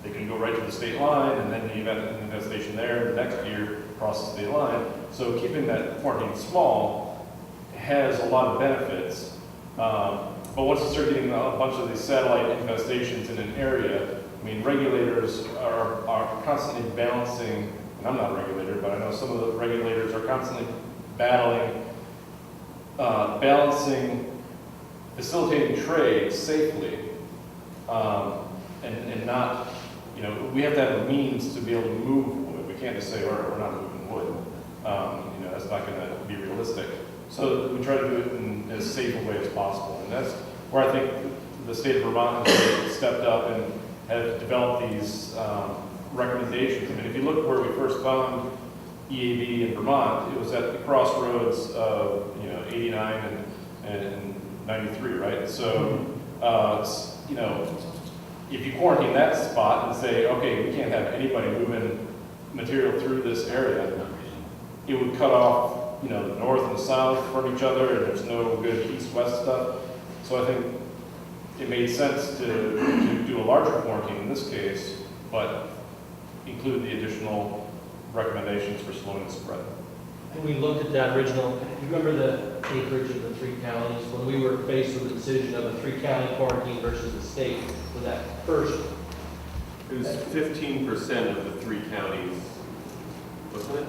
they can go right to the state line, and then you've got an infestation there. The next year, across the state line. So keeping that quarantine small has a lot of benefits. But once you start getting a bunch of these satellite infestations in an area, I mean, regulators are constantly balancing, and I'm not a regulator, but I know some of the regulators are constantly balancing facilitating trade safely, and not, we have to have a means to be able to move wood. We can't just say, we're not moving wood. That's not going to be realistic. So we try to do it in as safe a way as possible. And that's where I think the state of Vermont has really stepped up and have developed these recommendations. I mean, if you look where we first found EAB in Vermont, it was at the crossroads of 89 and 93, right? So, if you quarantine that spot and say, okay, we can't have anybody moving material through this area, it would cut off, the north and south from each other, and there's no good east-west stuff. So I think it made sense to do a larger quarantine in this case, but include the additional recommendations for slowing the spread. When we looked at that original, you remember the acreage of the 3 counties? When we were faced with the decision of a 3-county quarantine versus the state, for that first. It was 15% of the 3 counties, wasn't it?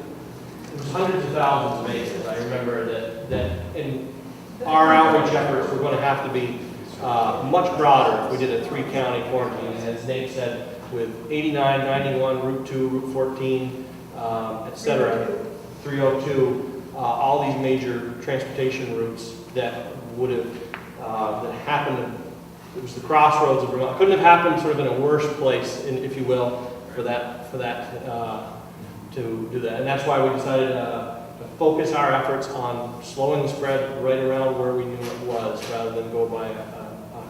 It was hundreds of thousands of acres. I remember that in our outreach efforts were going to have to be much broader if we did a 3-county quarantine. And as Nate said, with 89, 91, Route 2, Route 14, et cetera, 302, all these major transportation routes that would have that happened. It was the crossroads of Vermont. Couldn't have happened sort of in a worse place, if you will, for that to do that. And that's why we decided to focus our efforts on slowing the spread right around where we knew it was, rather than go by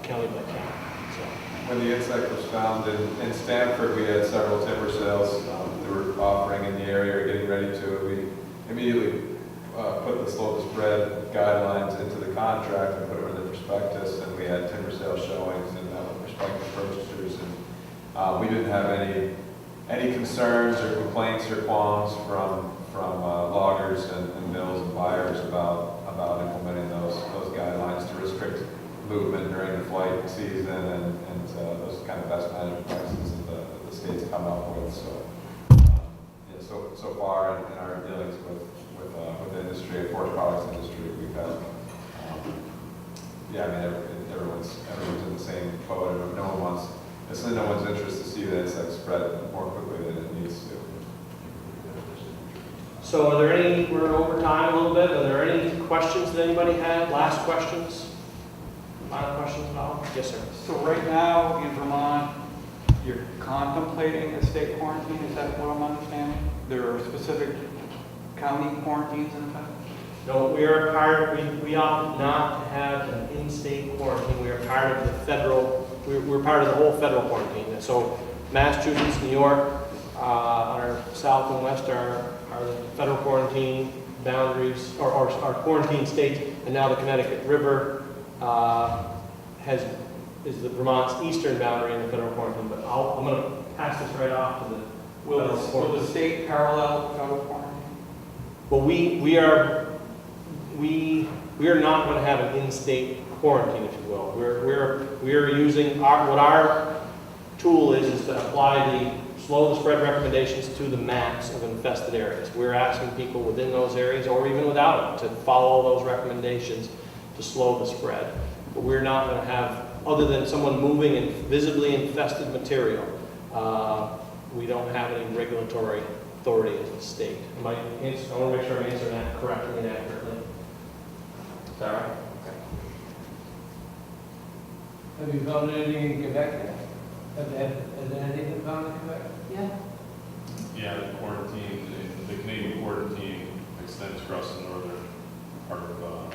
county by county. So. When the insect was found in Stanford, we had several timber sales that were offering in the area or getting ready to. We immediately put the slow the spread guidelines into the contract and put them in the prospectus, and we had timber sales showings and prospective purchasers. And we didn't have any concerns or complaints or qualms from loggers and mills and buyers about implementing those guidelines to restrict movement during the flight season and those kind of best management practices that the state's come up with. So far in our dealings with the industry, the forest products industry, we've had, everyone's in the same boat. It's in no one's interest to see the insect spread more quickly than it needs to. So we're over time a little bit. Are there any questions that anybody had? Last questions? Final questions at all? Yes, sir. So right now in Vermont, you're contemplating a state quarantine, is that what I'm understanding? There are specific county quarantines in effect? No, we opt not to have an in-state quarantine. We are part of the federal, we're part of the whole federal quarantine. And so Massachusetts, New York, on our south and west are the federal quarantine boundaries, or our quarantine states, and now the Connecticut River is the Vermont's eastern boundary in the federal quarantine. But I'm going to pass this right off to the Will the state parallel federal quarantine? Well, we are not going to have an in-state quarantine, if you will. We're using what our tool is to apply the slow the spread recommendations to the maps of infested areas. We're asking people within those areas, or even without them, to follow those recommendations to slow the spread. But we're not going to have, other than someone moving in visibly infested material, we don't have any regulatory authority as a state. I want to make sure I'm answering that correctly and accurately. Is that right? Okay. Have you found anything in Quebec yet? Has there anything been found in Quebec? Yeah. Yeah, the Canadian quarantine extends across the northern part of Vermont.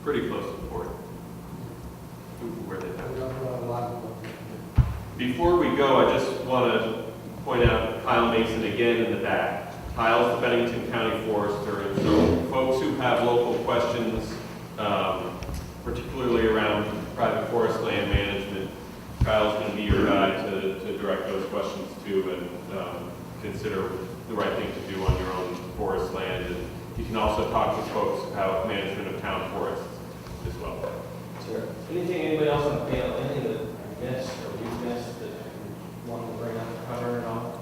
Pretty close to the border, where they have. Before we go, I just want to point out Kyle Mason again in the back. Kyle's the Bennington County Forester, and so folks who have local questions, particularly around private forest land management, Kyle's going to be your guy to direct those questions to and consider the right thing to do on your own forest land. And you can also talk to folks about management of town forests as well. Sure. Anything, anybody else on the panel, anything that I missed or you missed that you want to bring up, cover and all?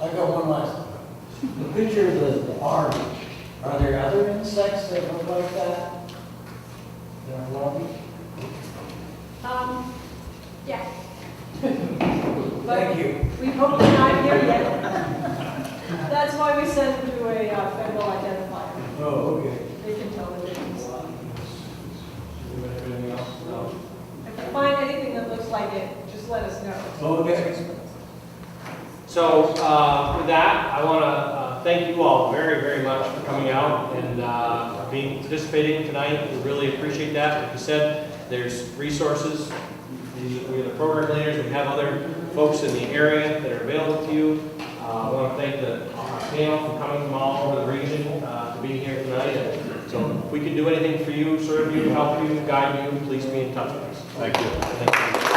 I got one last. The picture of the army, are there other insects that look like that? That are larvae? Yeah. Thank you. We hope they're not here yet. That's why we send them to a federal identifier. Oh, okay. They can tell the difference. Anything else? No. If you find anything that looks like it, just let us know. Okay. So with that, I want to thank you all very, very much for coming out and participating tonight. We really appreciate that. Like you said, there's resources. We are the program leaders. We have other folks in the area that are available to you. I want to thank our panel for coming from all over the region to be here tonight. And so if we can do anything for you, serve you, help you, guide you, please be in touch with us. Thank you. Thank you.